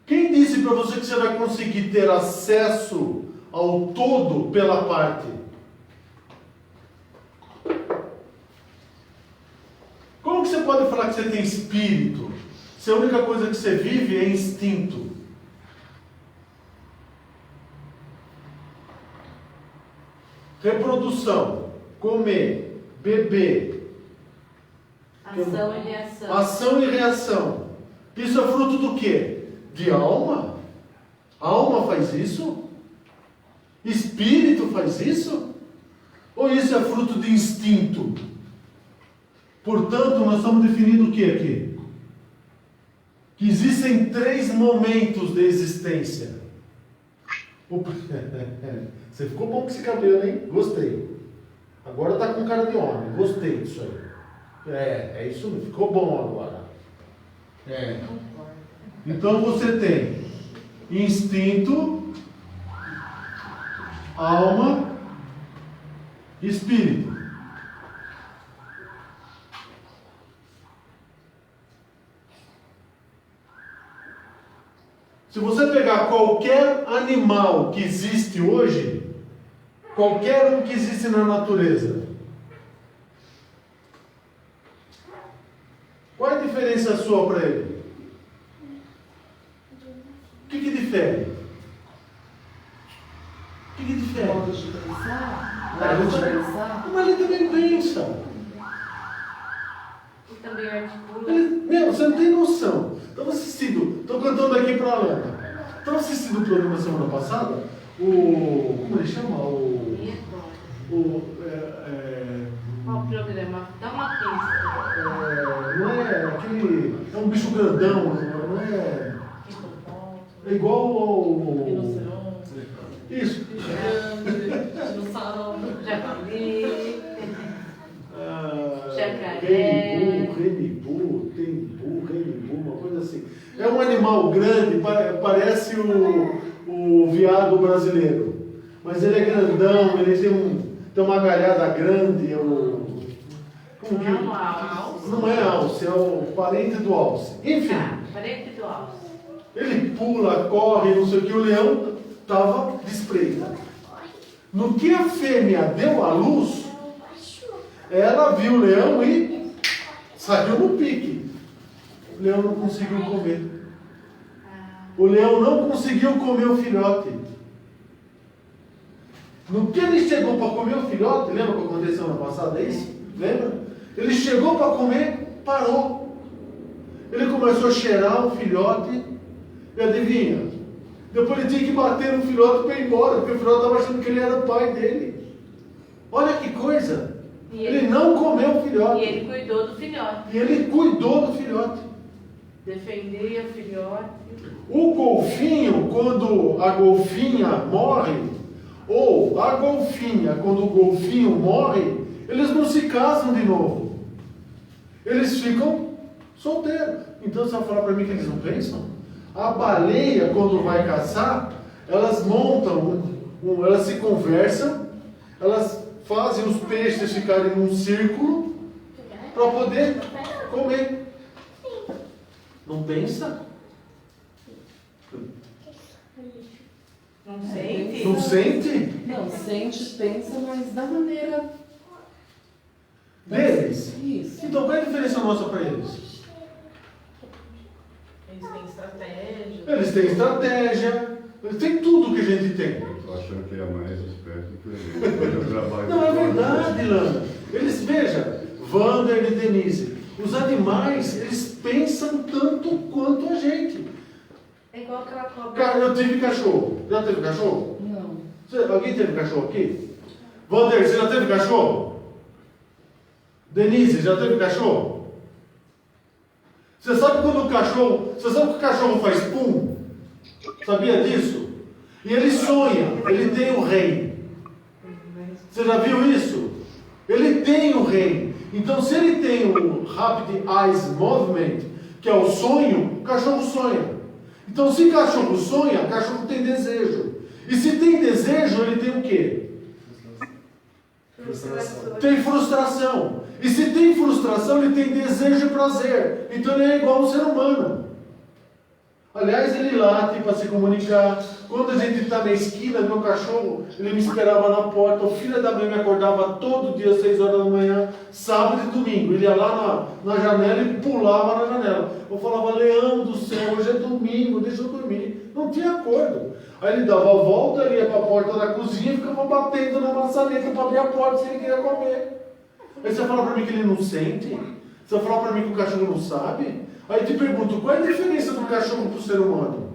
Quem disse para você que você vai conseguir ter acesso ao todo pela parte? Como que você pode falar que você tem espírito, se a única coisa que você vive é instinto? Reprodução, comer, beber. Ação e reação. Ação e reação. Isso é fruto do quê? De alma? A alma faz isso? Espírito faz isso? Ou isso é fruto de instinto? Portanto, nós estamos definindo o que aqui? Que existem 3 momentos de existência. Você ficou bom com esse cabelo, hein? Gostei. Agora está com cara de homem. Gostei disso aí. É isso mesmo. Ficou bom agora. Então você tem instinto, alma e espírito. Se você pegar qualquer animal que existe hoje, qualquer um que existe na natureza, qual é a diferença sua para ele? O que difere? O que difere? Modo de pensar? Modo de pensar? Mas ele também pensa. E também articula. Você não tem noção. Estava assistindo, estou cantando aqui para a Alana. Estava assistindo o programa semana passada, como ele chama? Qual programa? Dá uma pista. Não é aquele. É um bicho grandão, não é. É igual ao. Rinoceronte. Isso. Dinossauro. Javali. Jacaré. Renibu, uma coisa assim. É um animal grande, parece o veado brasileiro. Mas ele é grandão, ele tem uma galhada grande. Não é um alce. Não é alce, é o parente do alce. Enfim. Parente do alce. Ele pula, corre, não sei o que. O leão estava de espreita. No que a fêmea deu à luz, ela viu o leão e saiu no pique. O leão não conseguiu comer. O leão não conseguiu comer o filhote. No que ele chegou para comer o filhote, lembra o que aconteceu na passada? É isso? Lembra? Ele chegou para comer, parou. Ele começou a cheirar o filhote e adivinha? Depois ele tinha que bater no filhote para ir embora, porque o filhote estava achando que ele era o pai dele. Olha que coisa! Ele não comeu o filhote. E ele cuidou do filhote. E ele cuidou do filhote. Defendia o filhote. O golfinho, quando a golfinha morre, ou a golfinha, quando o golfinho morre, eles não se casam de novo. Eles ficam solteiros. Então você vai falar para mim que eles não pensam? A baleia, quando vai caçar, elas montam, elas se conversam, elas fazem os peixes ficarem num círculo para poder comer. Não pensa? Não sente? Não sente? Não, sente, pensa, mas da maneira Deles? Isso. Então qual é a diferença nossa para eles? Eles têm estratégia. eles têm estratégia, eles têm tudo que a gente tem. Estou achando que é mais esperto que a gente. Eu trabalho Não, é verdade, Lana. Eles, veja, Wander e Denise, os animais, eles pensam tanto quanto a gente. É igual aquela cobra. Cara, eu tive cachorro. Já teve cachorro? Não. Alguém teve cachorro aqui? Wander, você já teve cachorro? Denise, já teve cachorro? Você sabe quando o cachorro... Você sabe que o cachorro faz pum? Sabia disso? E ele sonha, ele tem um rei. Você já viu isso? Ele tem um rei. Então, se ele tem o Rapid Eyes Movement, que é o sonho, o cachorro sonha. Então, se cachorro sonha, cachorro tem desejo. E se tem desejo, ele tem o quê? Frustração. Tem frustração. E se tem frustração, ele tem desejo e prazer. Então ele é igual ao ser humano. Aliás, ele late para se comunicar. Quando a gente está na esquina, meu cachorro, ele me esperava na porta. O filho da mãe me acordava todo dia às 6 horas da manhã, sábado e domingo. Ele ia lá na janela e pulava na janela. Eu falava, Leão do céu, hoje é domingo, deixa eu dormir. Não tinha acordo. Aí ele dava a volta, ele ia para a porta da cozinha e ficava batendo na maçaneta para abrir a porta se ele queria comer. Aí você fala para mim que ele não sente? Você fala para mim que o cachorro não sabe? Aí eu te pergunto, qual é a diferença do cachorro para o ser humano?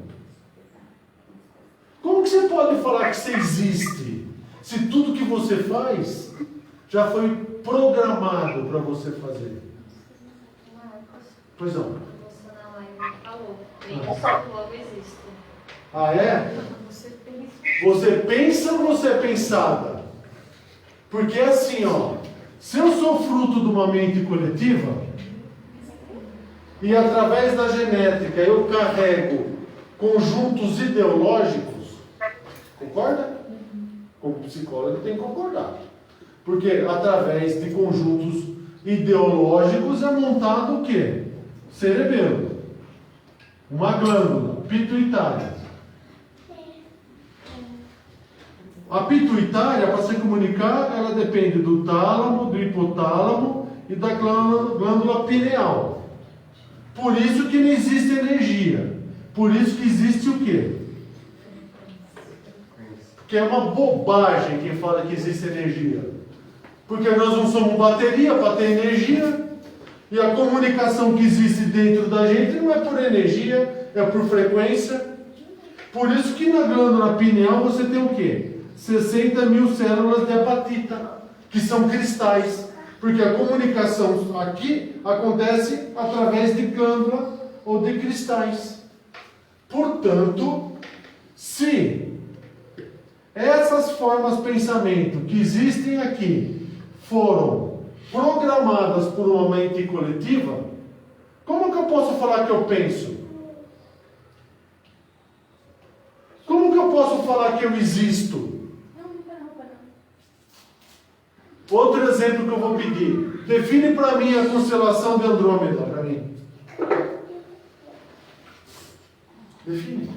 Como que você pode falar que você existe, se tudo que você faz já foi programado para você fazer? Marcos, Pois não. você na live falou, penso, logo existo. Ah, é? Você pensa. Você pensa ou você é pensada? Porque é assim, ó, se eu sou fruto de uma mente coletiva, e através da genética eu carrego conjuntos ideológicos, concorda? Como psicólogo tem que concordar. Porque através de conjuntos ideológicos é montado o quê? Cerebelo. Uma glândula, pituitária. A pituitária, para se comunicar, ela depende do tálamo, do hipotálamo e da glândula pineal. Por isso que não existe energia. Por isso que existe o quê? Que é uma bobagem quem fala que existe energia. Porque nós não somos bateria para ter energia. E a comunicação que existe dentro da gente não é por energia, é por frequência. Por isso que na glândula pineal você tem o quê? 60 mil células de apatita, que são cristais. Porque a comunicação aqui acontece através de glândula ou de cristais. Portanto, se essas formas de pensamento que existem aqui foram programadas por uma mente coletiva, como que eu posso falar que eu penso? Como que eu posso falar que eu existo? Outro exemplo que eu vou pedir. Define para mim a constelação de Andrômeda, para mim. Define.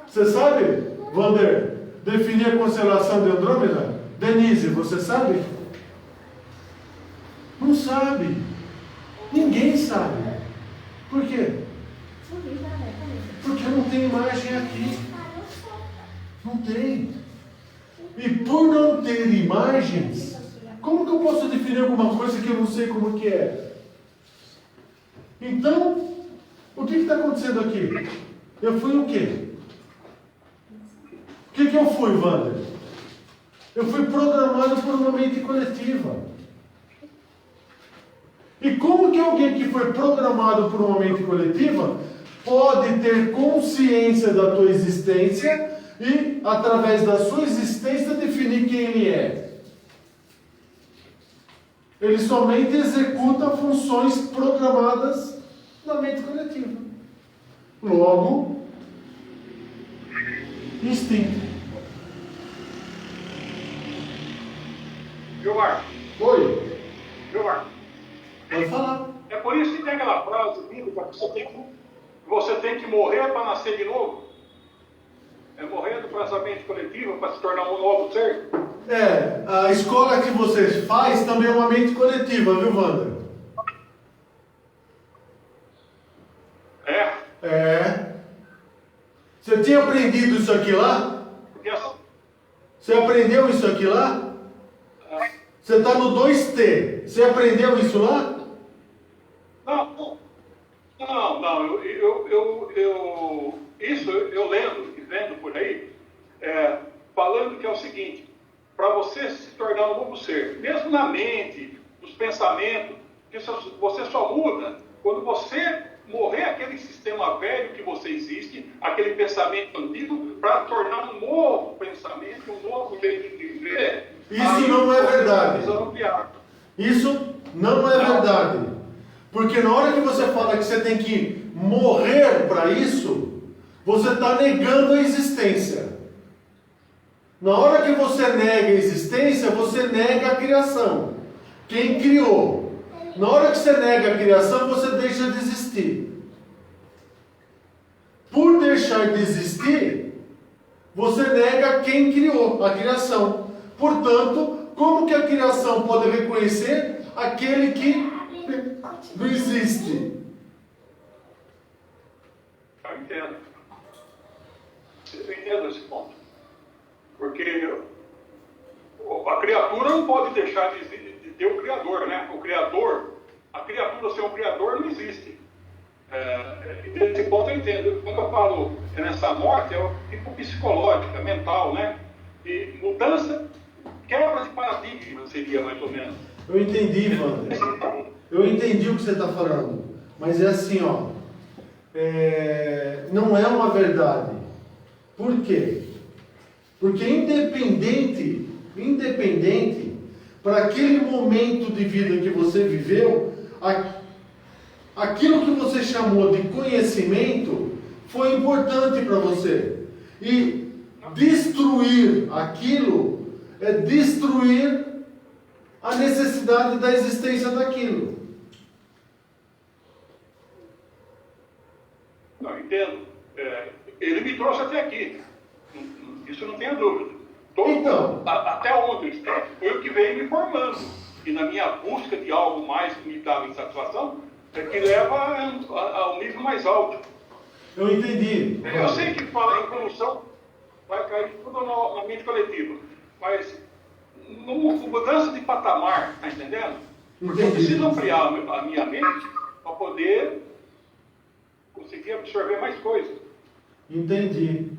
Você sabe, Wander, definir a constelação de Andrômeda? Denise, você sabe? Não sabe. Ninguém sabe. Por quê? Porque não tem imagem aqui. Não tem. E por não ter imagens, como que eu posso definir alguma coisa que eu não sei como que é? Então, o que está acontecendo aqui? Eu fui o quê? O que eu fui, Wander? Eu fui programado por uma mente coletiva. E como que alguém que foi programado por uma mente coletiva pode ter consciência da tua existência e, através da sua existência, definir quem ele é? Ele somente executa funções programadas na mente coletiva. Logo, instinto. Viu, Marcos? Oi? Viu, Marcos? Pode falar. É por isso que tem aquela frase bíblica que você tem que morrer para nascer de novo. É morrer do pensamento coletivo para se tornar um novo ser. É, a escola que você faz também é uma mente coletiva, viu, Wander? É. Você tinha aprendido isso aqui lá? Você aprendeu isso aqui lá? Você está no 2T. Você aprendeu isso lá? Não. Isso eu lendo e vendo por aí, falando que é o seguinte: para você se tornar um novo ser, mesmo na mente, nos pensamentos, que você só muda quando você morrer aquele sistema velho que você existe, aquele pensamento antigo, para tornar um novo pensamento, um novo jeito de viver. Isso não é verdade. Isso não é verdade. Porque na hora que você fala que você tem que morrer para isso, você está negando a existência. Na hora que você nega a existência, você nega a criação. Quem criou? Na hora que você nega a criação, você deixa de existir. Por deixar de existir, você nega quem criou a criação. Portanto, como que a criação pode reconhecer aquele que não existe? Eu entendo esse ponto. Porque a criatura não pode deixar de ter o Criador, né? O Criador, a criatura sem o Criador não existe. Esse ponto eu entendo. Quando eu falo nessa morte, é tipo psicológica, mental, né? E mudança, quebra de paradigma seria mais ou menos. Eu entendi, Wander. Eu entendi o que você está falando. Mas é assim, ó. Não é uma verdade. Por quê? Porque independente, para aquele momento de vida que você viveu, aquilo que você chamou de conhecimento foi importante para você. E destruir aquilo é destruir a necessidade da existência daquilo. Não, entendo. Ele me trouxe até aqui. Isso não tenha dúvida. Então, até onde eu estou, foi o que veio me formando. E na minha busca de algo mais que me dava insatisfação, é que leva ao nível mais alto. Eu entendi. Eu sei que falar em evolução vai cair tudo na mente coletiva, mas mudança de patamar, tá entendendo? Porque eu preciso ampliar a minha mente para poder conseguir absorver mais coisas. Entendi.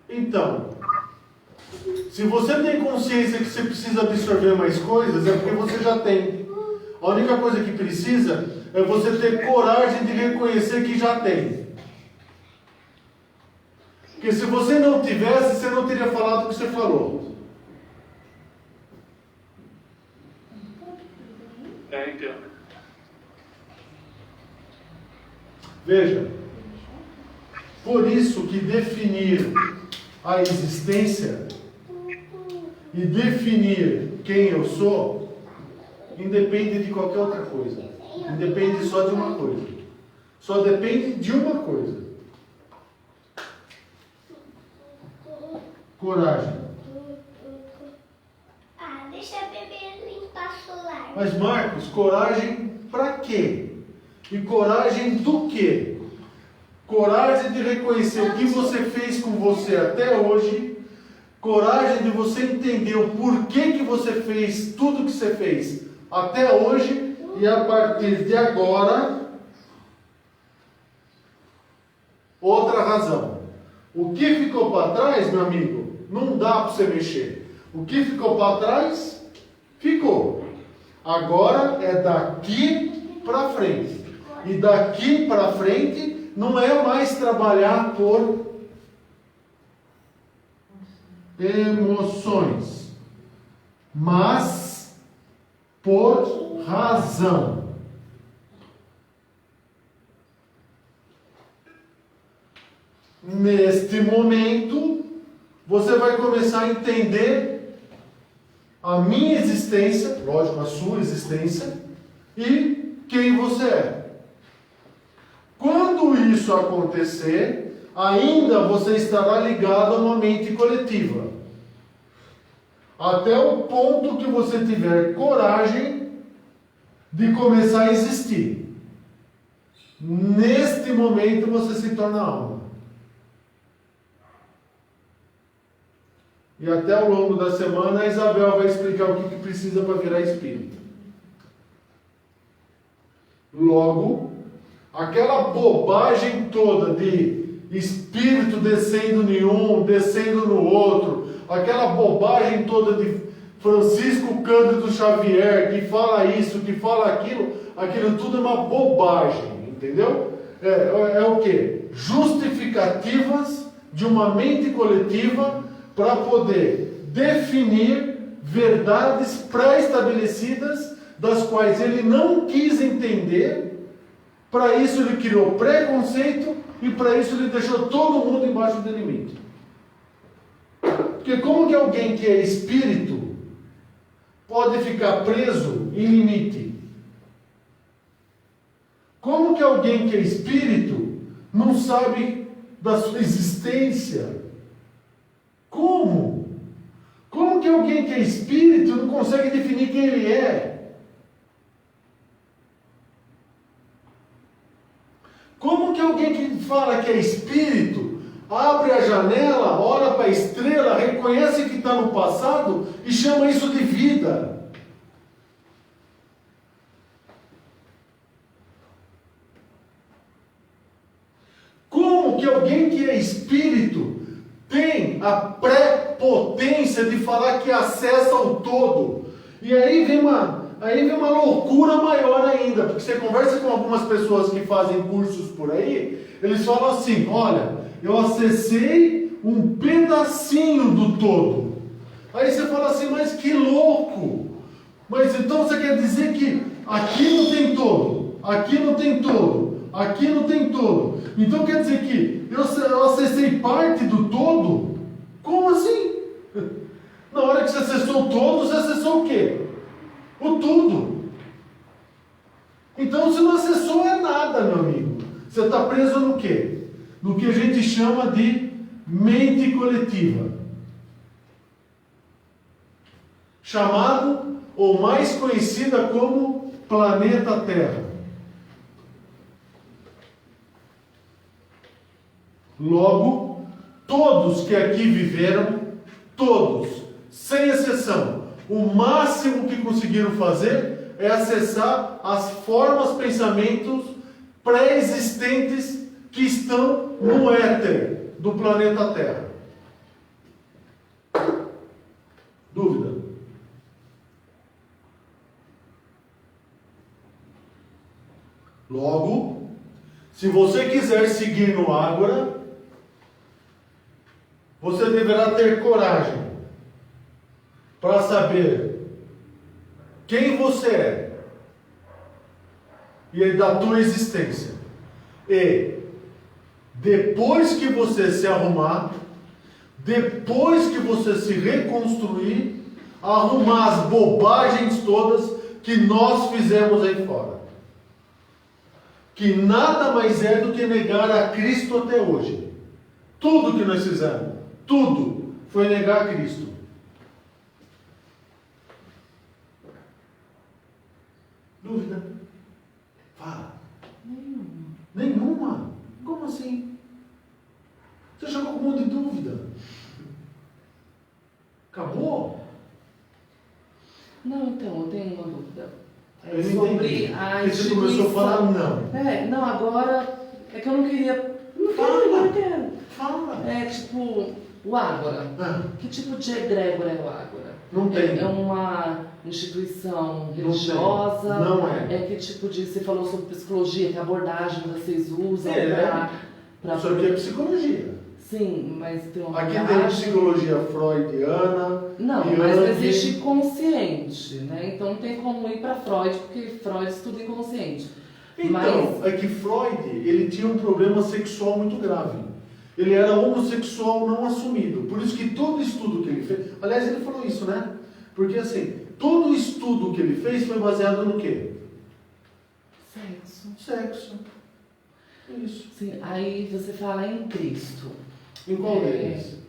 Então, se você tem consciência que você precisa absorver mais coisas, é porque você já tem. A única coisa que precisa é você ter coragem de reconhecer que já tem. Porque se você não tivesse, você não teria falado o que você falou. Entendo. Veja, por isso que definir a existência e definir quem eu sou independe de qualquer outra coisa. Independe só de uma coisa. Só depende de uma coisa. Coragem. Deixa a bebê limpar o solar. Mas Marcos, coragem para quê? E coragem do quê? Coragem de reconhecer o que você fez com você até hoje. Coragem de você entender o porquê que você fez tudo que você fez até hoje. E a partir de agora, outra razão. O que ficou para trás, meu amigo, não dá para você mexer. O que ficou para trás, ficou. Agora é daqui para frente. E daqui para frente não é mais trabalhar por emoções, mas por razão. Neste momento, você vai começar a entender a minha existência, lógico, a sua existência, e quem você é. Quando isso acontecer, ainda você estará ligado a uma mente coletiva. Até o ponto que você tiver coragem de começar a existir. Neste momento você se torna alma. E até ao longo da semana a Isabel vai explicar o que precisa para virar espírito. Logo, aquela bobagem toda de espírito descendo em um, descendo no outro, aquela bobagem toda de Francisco Cândido Xavier, que fala isso, que fala aquilo tudo é uma bobagem, entendeu? É o quê? Justificativas de uma mente coletiva para poder definir verdades pré-estabelecidas, das quais ele não quis entender. Para isso ele criou preconceito e para isso ele deixou todo mundo embaixo do limite. Porque como que alguém que é espírito pode ficar preso em limite? Como que alguém que é espírito não sabe da sua existência? Como? Como que alguém que é espírito não consegue definir quem ele é? Como que alguém que fala que é espírito abre a janela, olha para a estrela, reconhece que está no passado e chama isso de vida? Como que alguém que é espírito tem a prepotência de falar que acessa o todo? E aí vem uma loucura maior ainda, porque você conversa com algumas pessoas que fazem cursos por aí, eles falam assim: olha, eu acessei um pedacinho do todo. Aí você fala assim: mas que louco! Mas então você quer dizer que aqui não tem todo, aqui não tem todo, aqui não tem todo. Então quer dizer que eu acessei parte do todo? Como assim? Na hora que você acessou o todo, você acessou o quê? O tudo. Então você não acessou é nada, meu amigo. Você está preso no quê? No que a gente chama de mente coletiva. Chamado, ou mais conhecida como planeta Terra. Logo, todos que aqui viveram, todos, sem exceção, o máximo que conseguiram fazer é acessar as formas, pensamentos pré-existentes que estão no éter do planeta Terra. Dúvida? Logo, se você quiser seguir no Ágora, você deverá ter coragem para saber quem você é e da tua existência. E depois que você se arrumar, depois que você se reconstruir, arrumar as bobagens todas que nós fizemos aí fora. Que nada mais é do que negar a Cristo até hoje. Tudo que nós fizemos, tudo foi negar a Cristo. Dúvida? Fala. Nenhuma? Como assim? Você chegou com um monte de dúvida. Acabou? Não, então, eu tenho uma dúvida. Eu Sobre a instituição. Você começou a falar não. Não, agora é que eu não queria. Não quero. Fala. É tipo, o Ágora. Que tipo de egrégora é o Ágora? Não tem. É uma instituição religiosa? Não é. É que tipo de. Você falou sobre psicologia, que abordagem vocês usam para. Isso aqui é psicologia. Sim, mas tem uma aqui tem psicologia freudiana. Não, mas não existe consciente, né? Então não tem como ir para Freud, porque Freud estuda inconsciente. Então, é que Freud, ele tinha um problema sexual muito grave. Ele era homossexual não assumido. Por isso que todo estudo que ele fez... Aliás, ele falou isso, né? Porque assim, todo estudo que ele fez foi baseado no quê? Sexo. Isso. Sim, aí você fala em Cristo. Em qual deles?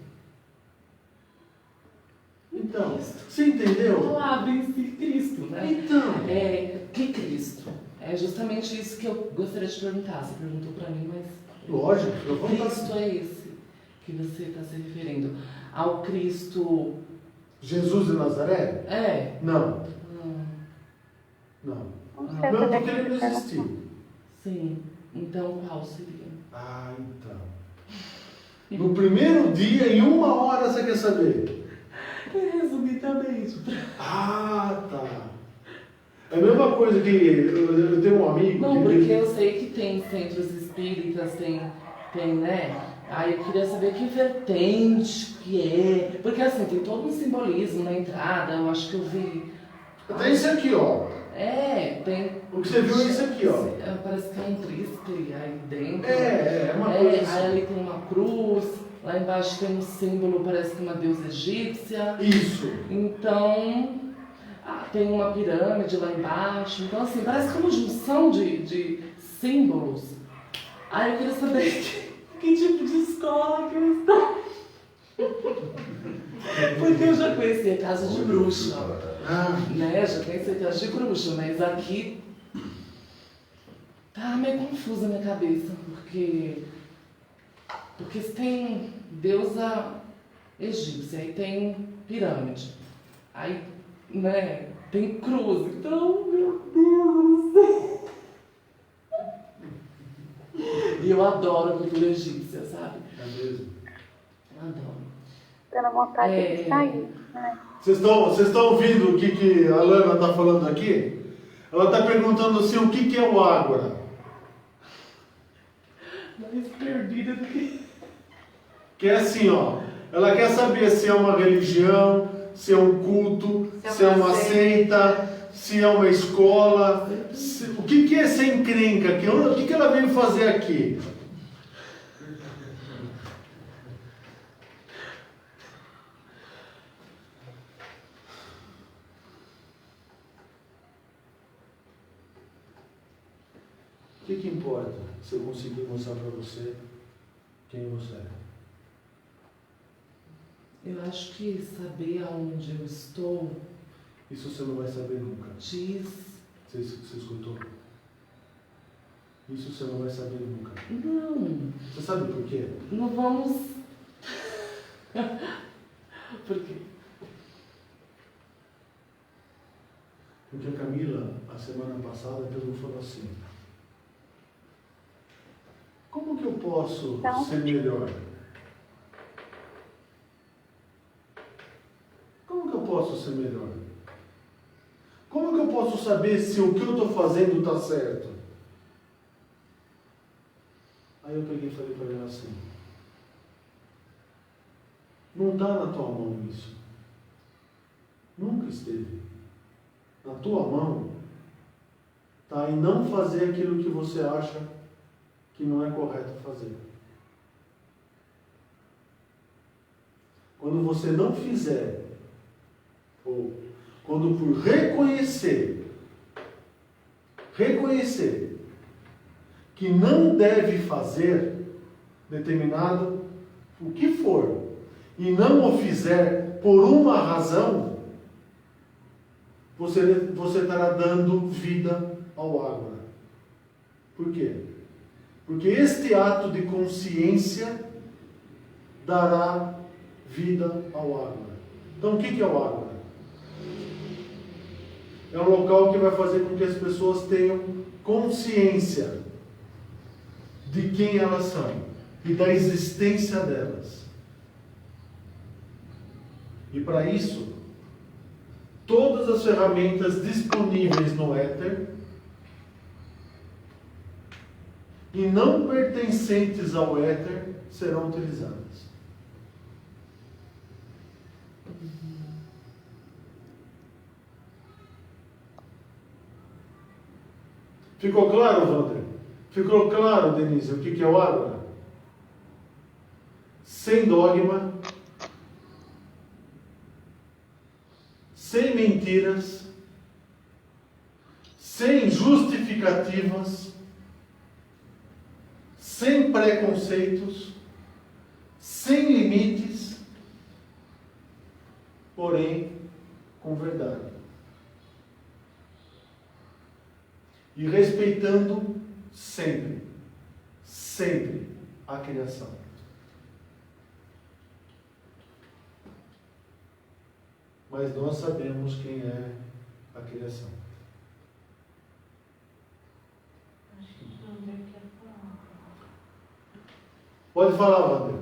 Então, você entendeu? A palavra em si, Cristo, né? Então. Que Cristo? É justamente isso que eu gostaria de perguntar. Você perguntou para mim, mas... Lógico. Cristo é esse que você está se referindo? Ao Cristo... Jesus de Nazaré? É. Não. Não. Não, porque ele não existiu. Sim. Então qual seria? Ah, então. No primeiro dia, em 1 hora, você quer saber? Resumidamente. Ah, tá. É a mesma coisa que eu tenho um amigo... Não, porque eu sei que tem centros espíritas, tem, né? Aí eu queria saber que vertente que é. Porque assim, tem todo um simbolismo na entrada, eu acho que eu vi... Tem isso aqui, ó. É, tem... O que você viu é isso aqui, ó. Parece que é um triste aí dentro. É uma coisa assim. Aí ali tem uma cruz, lá embaixo tem um símbolo, parece que uma deusa egípcia. Isso. Então... tem uma pirâmide lá embaixo. Então assim, parece que é uma junção de símbolos. Aí eu queria saber que tipo de escola que eu estou. Porque eu já conheci a casa de bruxa, né? Já conheci a casa de bruxa, mas aqui tá meio confusa a minha cabeça, porque tem deusa egípcia, aí tem pirâmide, aí, né, tem cruz, então, meu Deus do céu. E eu adoro a cultura egípcia, sabe? É mesmo? Adoro. Tendo vontade de sair. Né? Vocês estão ouvindo o que a Lana está falando aqui? Ela está perguntando assim, o que é o Ágora? Mais perdida do que... Que é assim, ó. Ela quer saber se é uma religião, se é um culto, se é uma seita, se é uma escola. O que é essa encrenca aqui? O que ela veio fazer aqui? O que importa se eu conseguir mostrar para você quem você é? Eu acho que saber aonde eu estou... Isso você não vai saber nunca. Diz... Você escutou? Isso você não vai saber nunca. Não. Você sabe por quê? Não vamos... Por quê? Porque a Camila, a semana passada, falou assim: como que eu posso ser melhor? Como que eu posso ser melhor? Como que eu posso saber se o que eu estou fazendo está certo? Aí eu peguei e falei para ela assim: não está na tua mão isso. Nunca esteve. Na tua mão está em não fazer aquilo que você acha que não é correto fazer. Quando você não fizer, ou quando por reconhecer que não deve fazer determinado o que for, e não o fizer por uma razão, você estará dando vida ao Ágora. Por quê? Porque este ato de consciência dará vida ao Ágora. Então o que é o Ágora? É um local que vai fazer com que as pessoas tenham consciência de quem elas são e da existência delas. E para isso, todas as ferramentas disponíveis no éter e não pertencentes ao éter serão utilizadas. Ficou claro, Wander? Ficou claro, Denise, o que é o Ágora? Sem dogma, sem mentiras, sem justificativas, sem preconceitos, sem limites, porém com verdade. E respeitando sempre a criação. mas nós sabemos quem é a criação. Pode falar, Wander.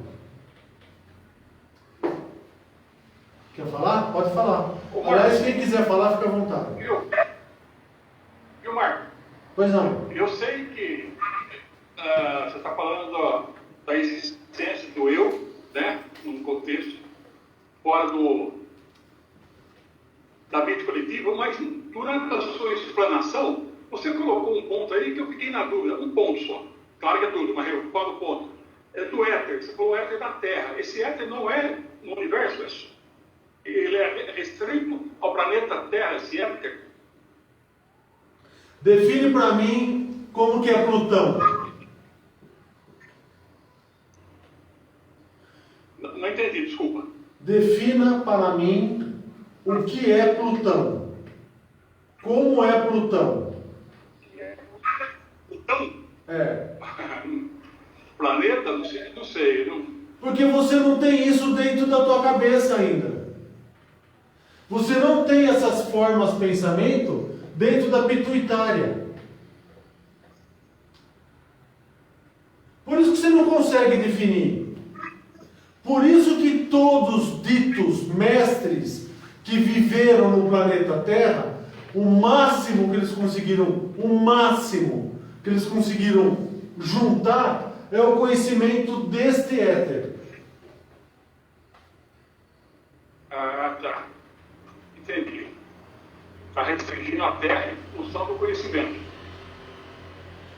Quer falar? Pode falar. Aliás, quem quiser falar, fica à vontade. Viu, Marco? Pois não. Eu sei que você está falando da existência do eu, né? Num contexto fora da mente coletiva, mas durante a sua explanação, você colocou um ponto aí que eu fiquei na dúvida. Um ponto só. Claro que é tudo, mas qual o ponto? É do éter. Você falou éter da Terra. Esse éter não é no universo, ele é restrito ao planeta Terra, esse éter. Define para mim como que é Plutão. Não entendi, desculpa. Defina para mim o que é Plutão. Como é Plutão? Plutão? É. Planeta? Não sei. Não... Porque você não tem isso dentro da tua cabeça ainda. Você não tem essas formas de pensamento dentro da pituitária. Por isso que você não consegue definir. Por isso que todos ditos mestres que viveram no planeta Terra, o máximo que eles conseguiram juntar é o conhecimento deste éter. Ah, tá. Entendi. Está restringindo a Terra em função do conhecimento.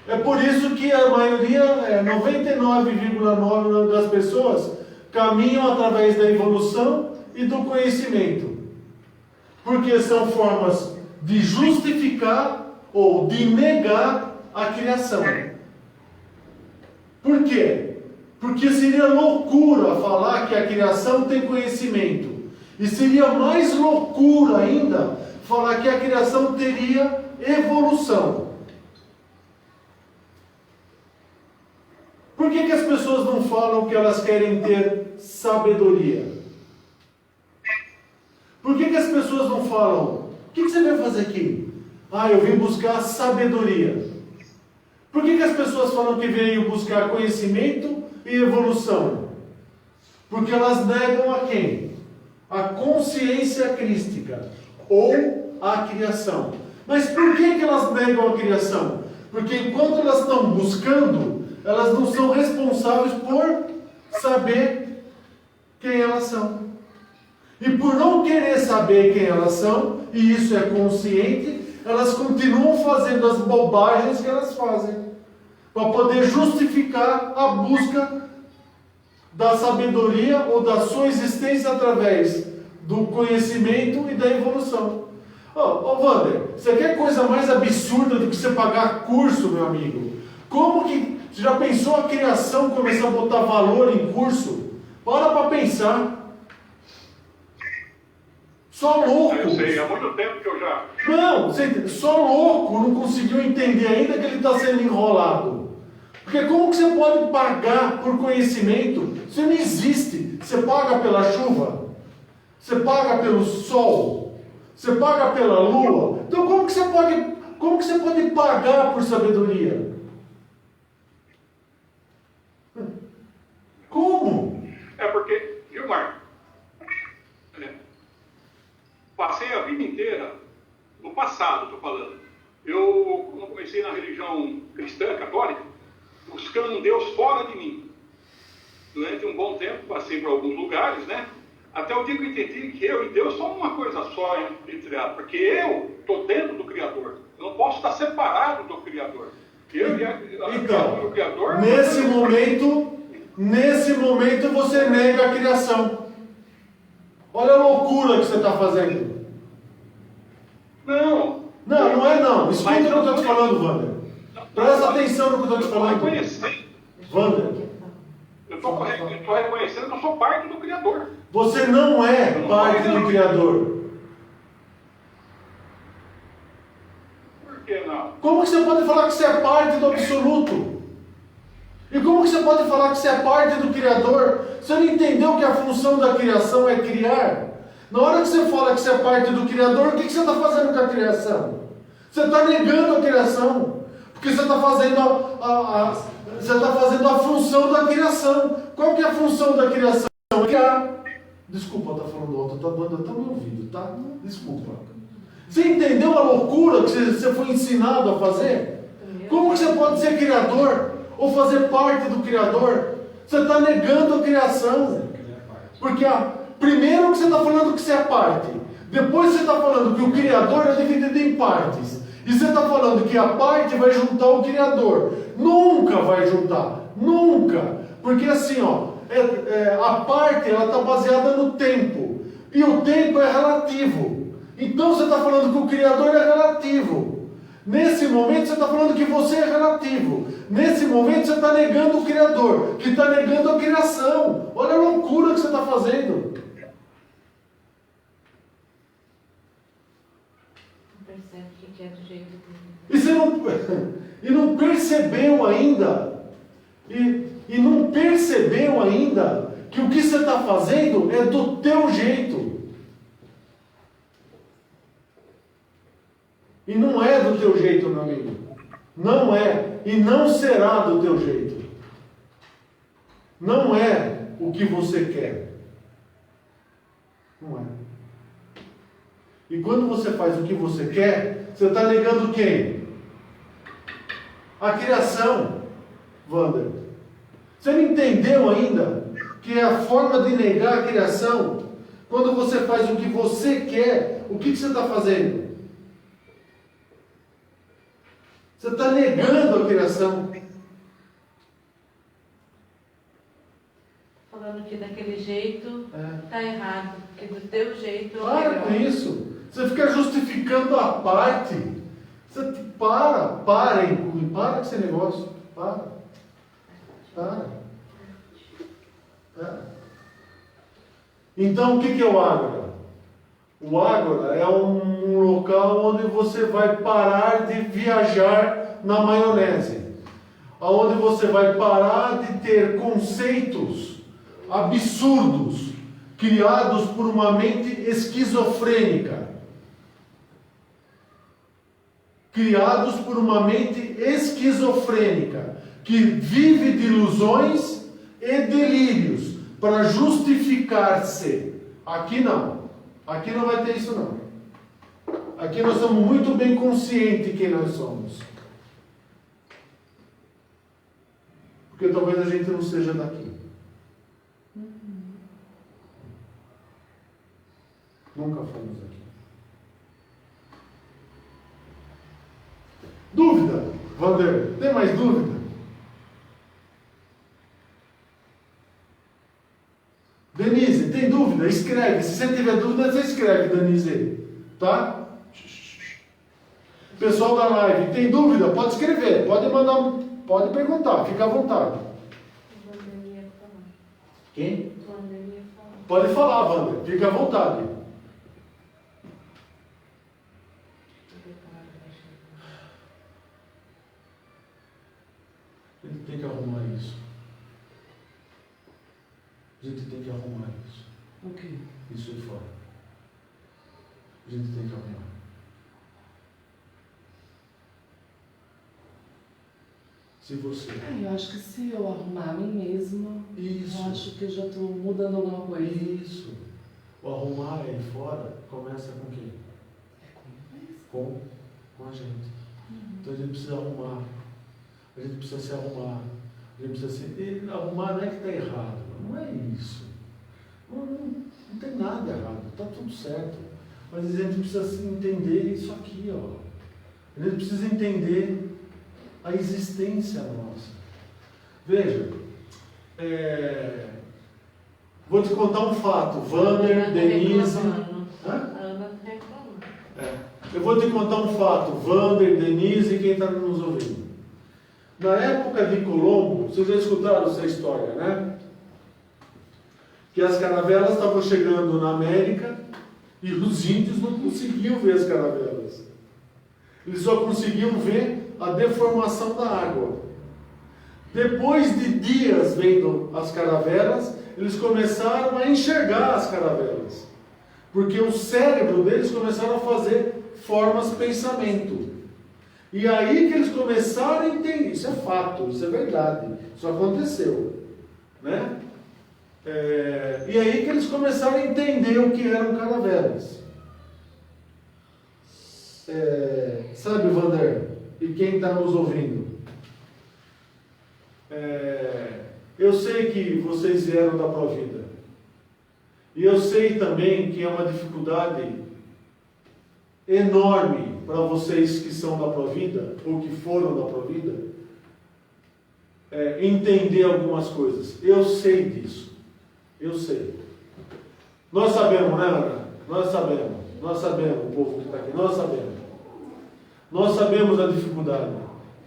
É por isso que a maioria, 99,9% das pessoas, caminham através da evolução e do conhecimento. Porque são formas de justificar ou de negar a criação. Por quê? Porque seria loucura falar que a criação tem conhecimento. E seria mais loucura ainda falar que a criação teria evolução. Por que as pessoas não falam que elas querem ter sabedoria? Por que as pessoas não falam, o que você vai fazer aqui? Eu vim buscar sabedoria. Por que as pessoas falam que veio buscar conhecimento e evolução? Porque elas negam a quem? A consciência crística, ou a criação. Mas por que elas negam a criação? Porque enquanto elas estão buscando, elas não são responsáveis por saber quem elas são. E por não querer saber quem elas são, e isso é consciente, elas continuam fazendo as bobagens que elas fazem, para poder justificar a busca da sabedoria ou da sua existência através do conhecimento e da evolução. Wander, você quer coisa mais absurda do que você pagar curso, meu amigo? Como que você já pensou a criação começar a botar valor em curso? Para pensar. Só louco. Eu sei, há muito tempo que eu já... Não, só louco não conseguiu entender ainda que ele está sendo enrolado. Porque como que você pode pagar por conhecimento? Isso não existe. Você paga pela chuva, você paga pelo sol, você paga pela lua. Então como que você pode pagar por sabedoria? Como? É porque, viu, Marco? Passei a vida inteira, no passado estou falando, eu, quando comecei na religião cristã, católica, buscando um Deus fora de mim. Durante um bom tempo, passei por alguns lugares, né? Até o dia que eu entendi que eu e Deus são uma coisa só, entre elas, porque eu estou dentro do Criador. Eu não posso estar separado do Criador. Eu e o Criador... Nesse momento você nega a criação. Olha a loucura que você está fazendo. Não é não. Escuta o que eu estou te falando, Wander. Presta atenção no que eu estou te falando. Wander. Eu estou reconhecendo que eu sou parte do Criador. Você não é parte do Criador. Por que não? Como que você pode falar que você é parte do absoluto? E como que você pode falar que você é parte do Criador? Você não entendeu que a função da criação é criar? Na hora que você fala que você é parte do Criador, o que você está fazendo com a criação? Você está negando a criação. Porque você está fazendo você está fazendo a função da criação. Qual que é a função da criação? Criar. Desculpa, está falando alto, está doendo até o meu ouvido, tá? Desculpa. Você entendeu a loucura que você foi ensinado a fazer? Como que você pode ser criador? Ou fazer parte do Criador? Você está negando a criação. Porque primeiro que você está falando que você é parte. Depois você está falando que o Criador é dividido em partes. E você está falando que a parte vai juntar o Criador. Nunca vai juntar. Nunca. Porque assim, a parte está baseada no tempo. E o tempo é relativo. Então você está falando que o Criador é relativo. Nesse momento você está falando que você é relativo. Nesse momento você está negando o Criador, que está negando a criação. Olha a loucura que você está fazendo. Não percebe o que é do jeito dele. E você não percebeu ainda. E não percebeu ainda que o que você está fazendo é do teu jeito. E não é do teu jeito, meu amigo. Não é. E não será do teu jeito. Não é o que você quer. Não é. E quando você faz o que você quer, você está negando quem? A criação, Wander. Você não entendeu ainda que é a forma de negar a criação? Quando você faz o que você quer, o que você está fazendo? Você está negando a criação. Falando que daquele jeito está errado, que do teu jeito é Para melhor. com isso. Você fica justificando a parte. Você para com esse negócio. Para. Então o que é o Ágora? O Ágora é um local onde você vai parar de viajar na maionese. Onde você vai parar de ter conceitos absurdos criados por uma mente esquizofrênica. Criados por uma mente esquizofrênica que vive de ilusões e delírios para justificar-se. Aqui não. Aqui não vai ter isso não. Aqui nós somos muito bem conscientes de quem nós somos. Porque talvez a gente não seja daqui. Nunca fomos aqui. Dúvida, Wander? Tem mais dúvida? Denise, tem dúvida? Escreve. Se você tiver dúvida, você escreve, Denise. Tá? Pessoal da live, tem dúvida? Pode escrever. Pode mandar, pode perguntar. Fica à vontade. Quem? Pode falar, Wander. Fica à vontade. A gente tem que arrumar isso. A gente tem que arrumar isso. O quê? Isso aí fora. A gente tem que arrumar. Se você... Eu acho que se eu arrumar a mim mesma, Isso. eu acho que eu já estou mudando alguma coisa. Isso. O arrumar aí fora começa com quem? Com a gente. Então a gente precisa arrumar. A gente precisa se arrumar. A gente precisa se... E arrumar não é que está errado. Não é isso. Não tem nada errado. Está tudo certo. Mas a gente precisa entender isso aqui, ó. A gente precisa entender a existência nossa. Veja, vou te contar um fato. Wander, Denise... A Ana está reclamando. Eu vou te contar um fato. Wander, Denise e quem está nos ouvindo. Na época de Colombo, vocês já escutaram essa história, né? Que as caravelas estavam chegando na América e os índios não conseguiam ver as caravelas. Eles só conseguiam ver a deformação da água. Depois de dias vendo as caravelas, eles começaram a enxergar as caravelas. Porque o cérebro deles começaram a fazer formas de pensamento. E aí que eles começaram a entender, isso é fato, isso é verdade, isso aconteceu, né? E aí que eles começaram a entender o que eram caravelas. Sabe, Vander, e quem está nos ouvindo? Eu sei que vocês vieram da Provida. E eu sei também que é uma dificuldade enorme para vocês que são da Provida, ou que foram da Provida, entender algumas coisas. Eu sei disso. Eu sei. Nós sabemos, né, Ana? Nós sabemos, o povo que está aqui, nós sabemos. Nós sabemos a dificuldade.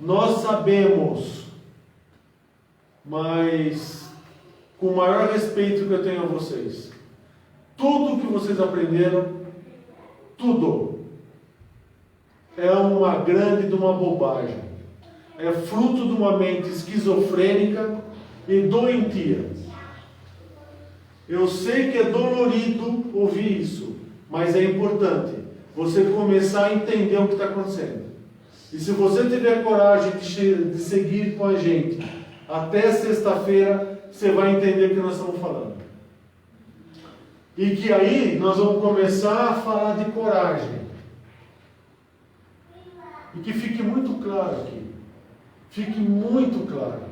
Nós sabemos. Mas, com o maior respeito que eu tenho a vocês, tudo que vocês aprenderam, tudo, é uma grande de uma bobagem. É fruto de uma mente esquizofrênica e doentia. Eu sei que é dolorido ouvir isso, mas é importante você começar a entender o que está acontecendo. E se você tiver coragem de seguir com a gente até sexta-feira, você vai entender o que nós estamos falando. E que aí nós vamos começar a falar de coragem. E que fique muito claro aqui. Fique muito claro.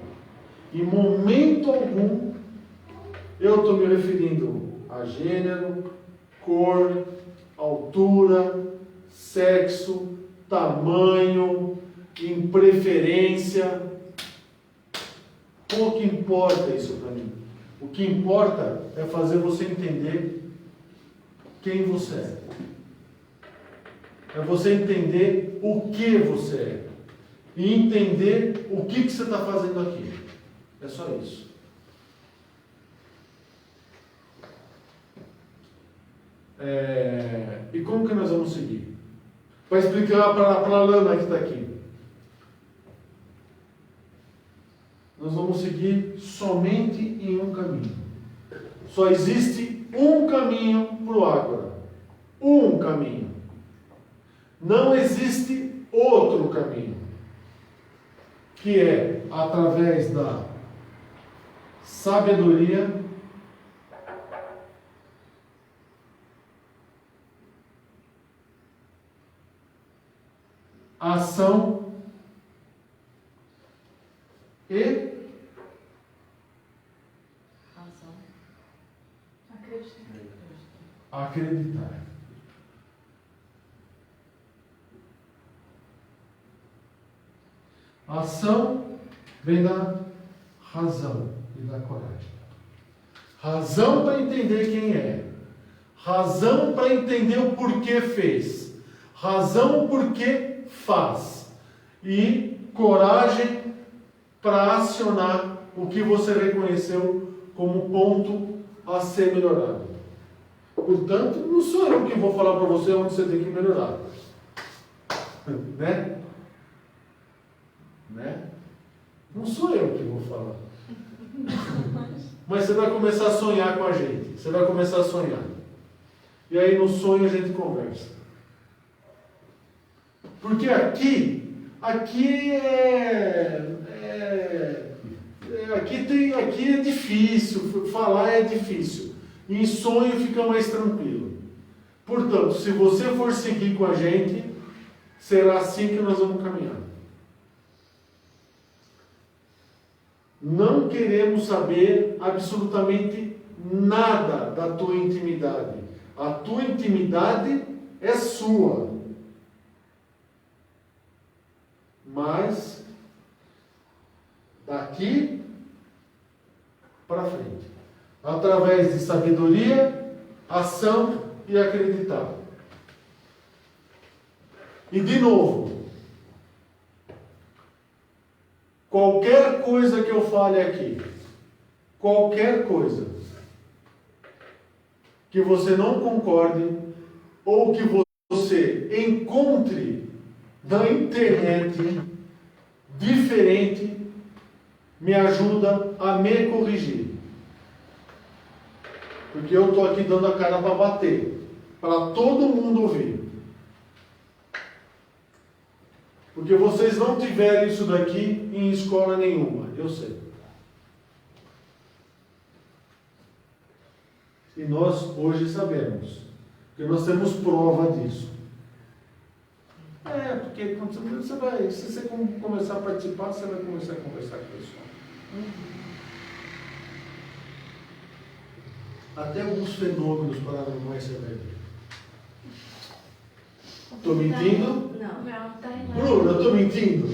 Em momento algum, eu estou me referindo a gênero, cor, altura, sexo, tamanho, em preferência. Pouco importa isso para mim. O que importa é fazer você entender quem você é. É você entender o que você é. E entender o que você está fazendo aqui. É só isso. E como que nós vamos seguir? Para explicar para a Lana que está aqui. Nós vamos seguir somente em um caminho. Só existe um caminho para o Ágora. Um caminho. Não existe outro caminho. Que é através da sabedoria, ação e acreditar. A ação vem da razão e da coragem. Razão para entender quem é. Razão para entender o porquê fez. Razão porque faz. E coragem para acionar o que você reconheceu como ponto a ser melhorado. Portanto, não sou eu que vou falar para você onde você tem que melhorar. Né? Não sou eu que vou falar. Mas você vai começar a sonhar com a gente. Você vai começar a sonhar. E aí no sonho a gente conversa. Porque aqui é difícil, falar é difícil. E em sonho fica mais tranquilo. Portanto, se você for seguir com a gente, será assim que nós vamos caminhar. Não queremos saber absolutamente nada da tua intimidade. A tua intimidade é sua. Mas daqui para frente, através de sabedoria, ação e acreditar. E de novo, qualquer coisa que eu fale aqui, qualquer coisa que você não concorde ou que você encontre na internet diferente, me ajuda a me corrigir. Porque eu estou aqui dando a cara para bater. para todo mundo ouvir. Porque vocês não tiveram isso daqui em escola nenhuma, eu sei. E nós hoje sabemos, porque nós temos prova disso. Porque quando você vai, se você começar a participar, você vai começar a conversar com o pessoal. Até alguns fenômenos paranormais você vai ver. Estou mentindo? Não, tá em Bruna, eu estou mentindo?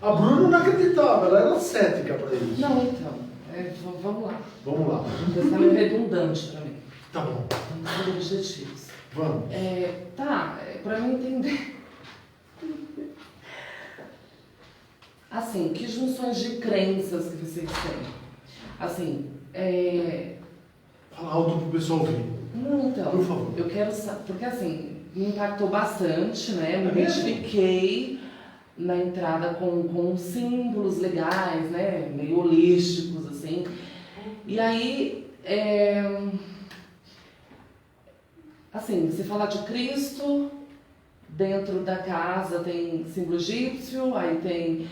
A Bruna não acreditava, ela era cética para isso. Não, então. Vamos lá. Vamos lá. Você está meio redundante para mim. Tá bom. Vamos fazer objetivos. Vamos. Para mim entender. Assim, que junções de crenças que vocês têm? Assim, Fala alto para o pessoal ouvir. Não, então. Por favor. Eu quero saber, porque assim, me impactou bastante, né? Me É mesmo? identifiquei na entrada com símbolos legais, né? Meio holísticos, assim. E aí, assim, você falar de Cristo, dentro da casa tem símbolo egípcio, aí tem...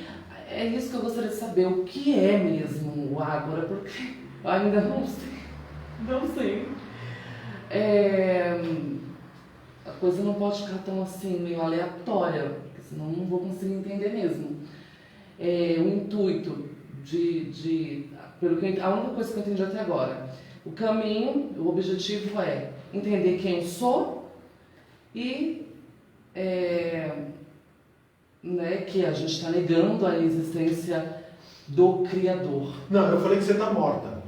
É isso que eu gostaria de saber, o que é mesmo o Ágora, porque eu ainda não sei. Não sei. A coisa não pode ficar tão assim, meio aleatória, porque senão não vou conseguir entender mesmo. O intuito a única coisa que eu entendi até agora, o caminho, o objetivo é entender quem eu sou e que a gente está negando a existência do Criador. Não, eu falei que você está morta.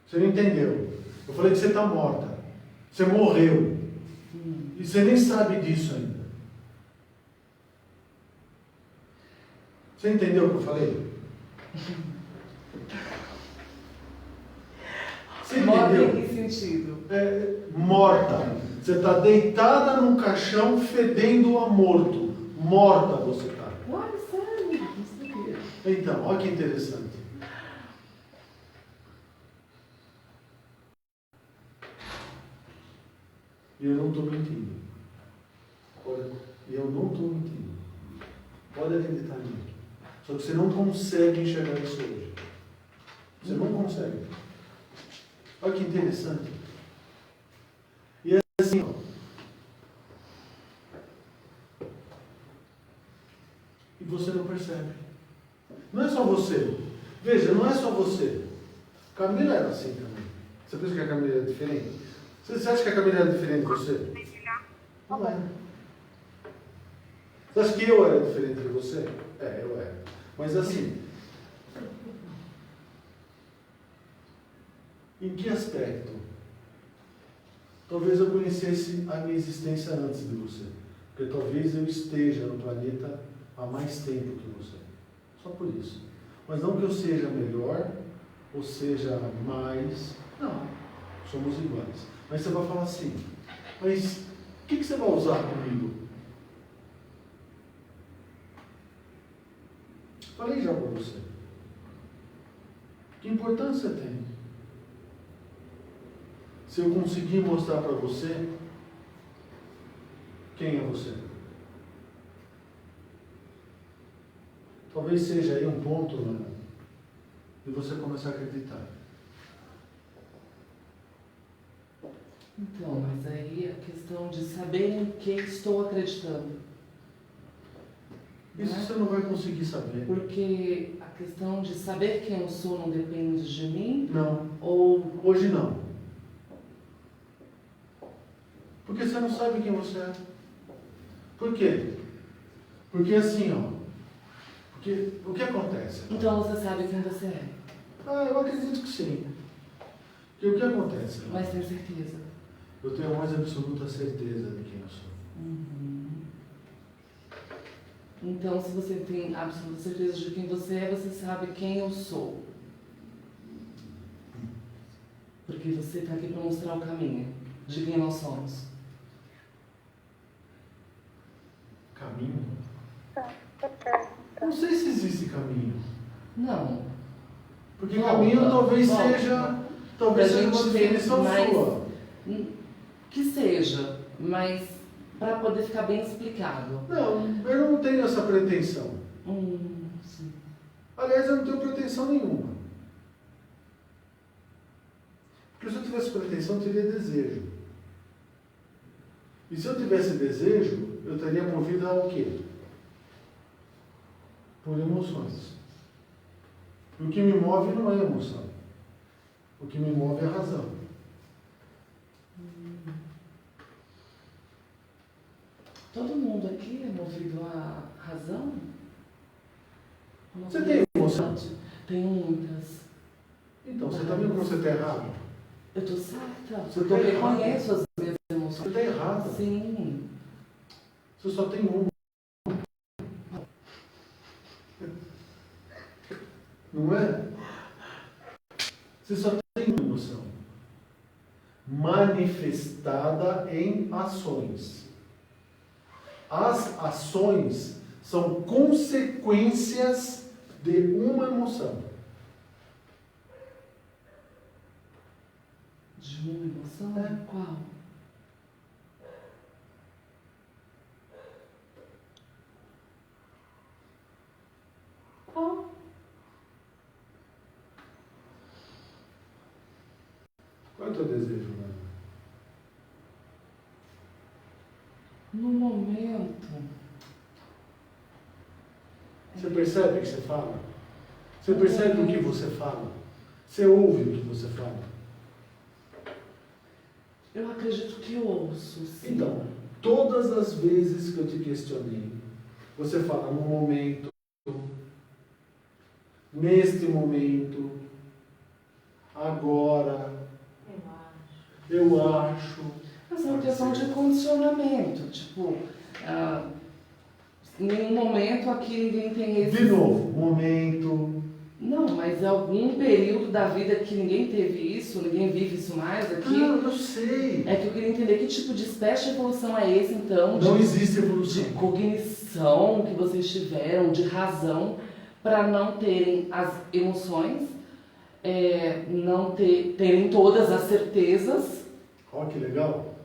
Você não entendeu. Eu falei que você está morta. Você morreu. E você nem sabe disso ainda. Você entendeu o que eu falei? Você Morta entendeu? em que sentido? Morta. Você está deitada num caixão fedendo a morto. Morta você está. Olha, sério, não sabia. Então, olha que interessante. E eu não estou mentindo. Olha, eu não estou mentindo. Pode acreditar em mim. Só que você não consegue enxergar isso hoje. Você não consegue. Olha que interessante. E é assim, ó. E você não percebe. Não é só você. Veja, não é só você. Camila era assim também. Você pensa que a Camila era diferente? Você acha que a Camila era diferente de você? Não é. Você acha que eu era diferente de você? Eu era. Mas assim, em que aspecto? Talvez eu conhecesse a minha existência antes de você. Porque talvez eu esteja no planeta há mais tempo que você. Só por isso. Mas não que eu seja melhor, ou seja mais. Não. Somos iguais. Mas você vai falar assim, mas o que você vai usar comigo? Falei já para você. Que importância tem? Se eu conseguir mostrar para você quem é você. Talvez seja aí um ponto, Ana, de você começar a acreditar. Então, mas aí a questão de saber em que estou acreditando. Isso você não vai conseguir saber. Porque a questão de saber quem eu sou não depende de mim? Não. Ou... Hoje não. Porque você não sabe quem você é. Por quê? Porque assim, ó. Porque o que acontece? Então você sabe quem você é? Eu acredito que sim. Porque o que acontece? Mas tem certeza? Eu tenho a mais absoluta certeza de quem eu sou. Uhum. Então, se você tem absoluta certeza de quem você é, você sabe quem eu sou. Porque você está aqui para mostrar o caminho de quem nós somos. Caminho? Não sei se existe caminho. Não. Porque caminho talvez seja Talvez pra seja uma gente ter definição mais. sua. Que seja, mas para poder ficar bem explicado. Não, eu não tenho essa pretensão. Sim. Aliás, eu não tenho pretensão nenhuma. Porque se eu tivesse pretensão, eu teria desejo. E se eu tivesse desejo, eu estaria movido ao quê? Por emoções. E o que me move não é emoção. O que me move é a razão. Todo mundo aqui é movido à razão? Você tem emoção? Tenho muitas. Então, você está vendo como você está errado? Eu estou certa. Você Porque tá eu errado. reconheço as minhas emoções. Você está errado. Sim. Você só tem uma. Não é? Você só tem uma emoção. Manifestada em ações. As ações são consequências de uma emoção. De uma emoção? É. Qual? Qual? Qual é o teu desejo, Ana? No momento. Você percebe o que você fala? Você percebe o que você fala? Você ouve o que você fala? Eu acredito que ouço, sim. Então, todas as vezes que eu te questionei, você fala no momento, neste momento, agora, eu acho. Mas é uma questão de condicionamento. Tipo, em nenhum momento aqui ninguém tem esse. De novo, momento. Não, mas em algum período da vida que ninguém teve isso, ninguém vive isso mais aqui. Não, eu sei. É que eu queria entender que tipo de espécie de evolução é esse, então. Não existe evolução. De cognição que vocês tiveram, de razão, para não terem as emoções, não terem todas as certezas. Olha que legal.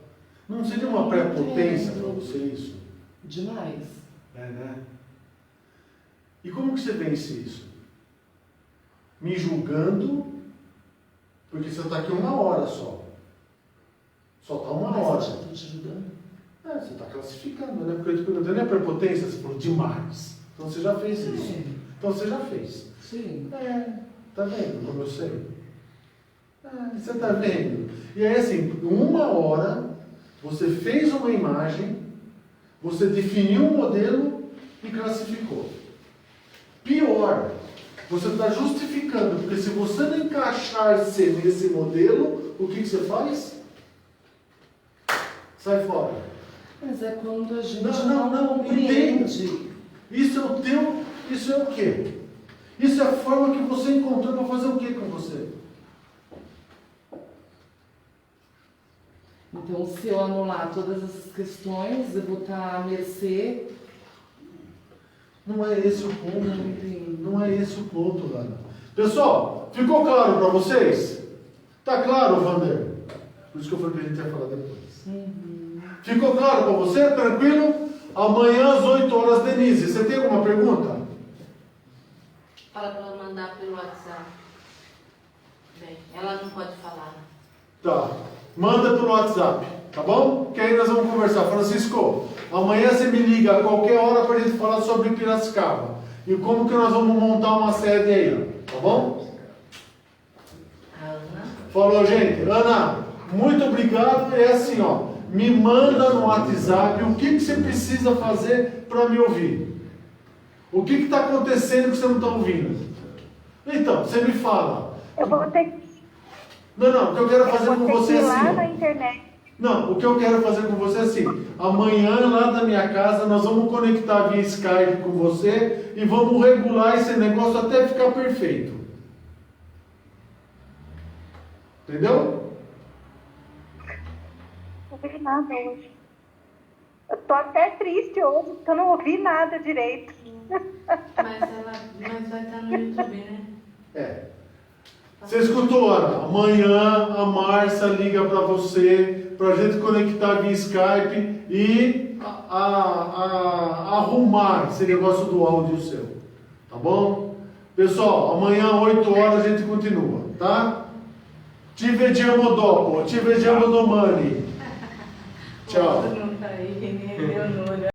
Não seria uma prepotência para você isso? Demais. É, né? E como que você vence isso? Me julgando, porque você está aqui uma hora só. Só está uma hora. Mas eu estou te ajudando. Você está classificando, né? Porque eu te perguntei, não é prepotência? Você falou demais. Então você já fez isso. Então você já fez. Sim. Tá vendo como eu sei? Você está vendo? E aí assim, em uma hora, você fez uma imagem, você definiu um modelo e classificou. Pior, você está justificando, porque se você não encaixar-se nesse modelo, o que você faz? Sai fora. Mas é quando a gente não compreende. Isso é o quê? Isso é a forma que você encontrou para fazer o quê com você? Então, se eu anular todas essas questões, eu vou estar à mercê. Não é esse o ponto. Não é esse o ponto, Lana. Pessoal, ficou claro para vocês? Tá claro, Vander? Por isso que eu falei que a gente ia falar depois. Ficou claro para você? Tranquilo? Amanhã às 8 horas, Denise. Você tem alguma pergunta? Fala para ela mandar pelo WhatsApp. Bem, ela não pode falar. Tá. Manda pelo WhatsApp, tá bom? Que aí nós vamos conversar. Francisco, amanhã você me liga a qualquer hora para a gente falar sobre Piracicaba. E como que nós vamos montar uma sede aí, tá bom? Ana. Falou, gente. Ana, muito obrigado. É assim, ó. Me manda no WhatsApp o que você precisa fazer para me ouvir. O que está acontecendo que você não está ouvindo? Então, você me fala. Eu vou ter que... Não, o que eu quero fazer com você é lá assim. na internet. Não, o que eu quero fazer com você é assim. Amanhã, lá da minha casa, nós vamos conectar via Skype com você e vamos regular esse negócio até ficar perfeito. Entendeu? Não ouvi nada hoje. Eu tô até triste hoje, porque eu não ouvi nada direito. Mas vai estar no YouTube, né? É. Você escutou, Ana? Amanhã a Márcia liga para você, para a gente conectar via Skype e arrumar esse negócio do áudio seu. Tá bom? Pessoal, amanhã 8 horas a gente continua, tá? Ci vediamo dopo, ci vediamo domani. Tchau. Não tá aí, nem Leonora.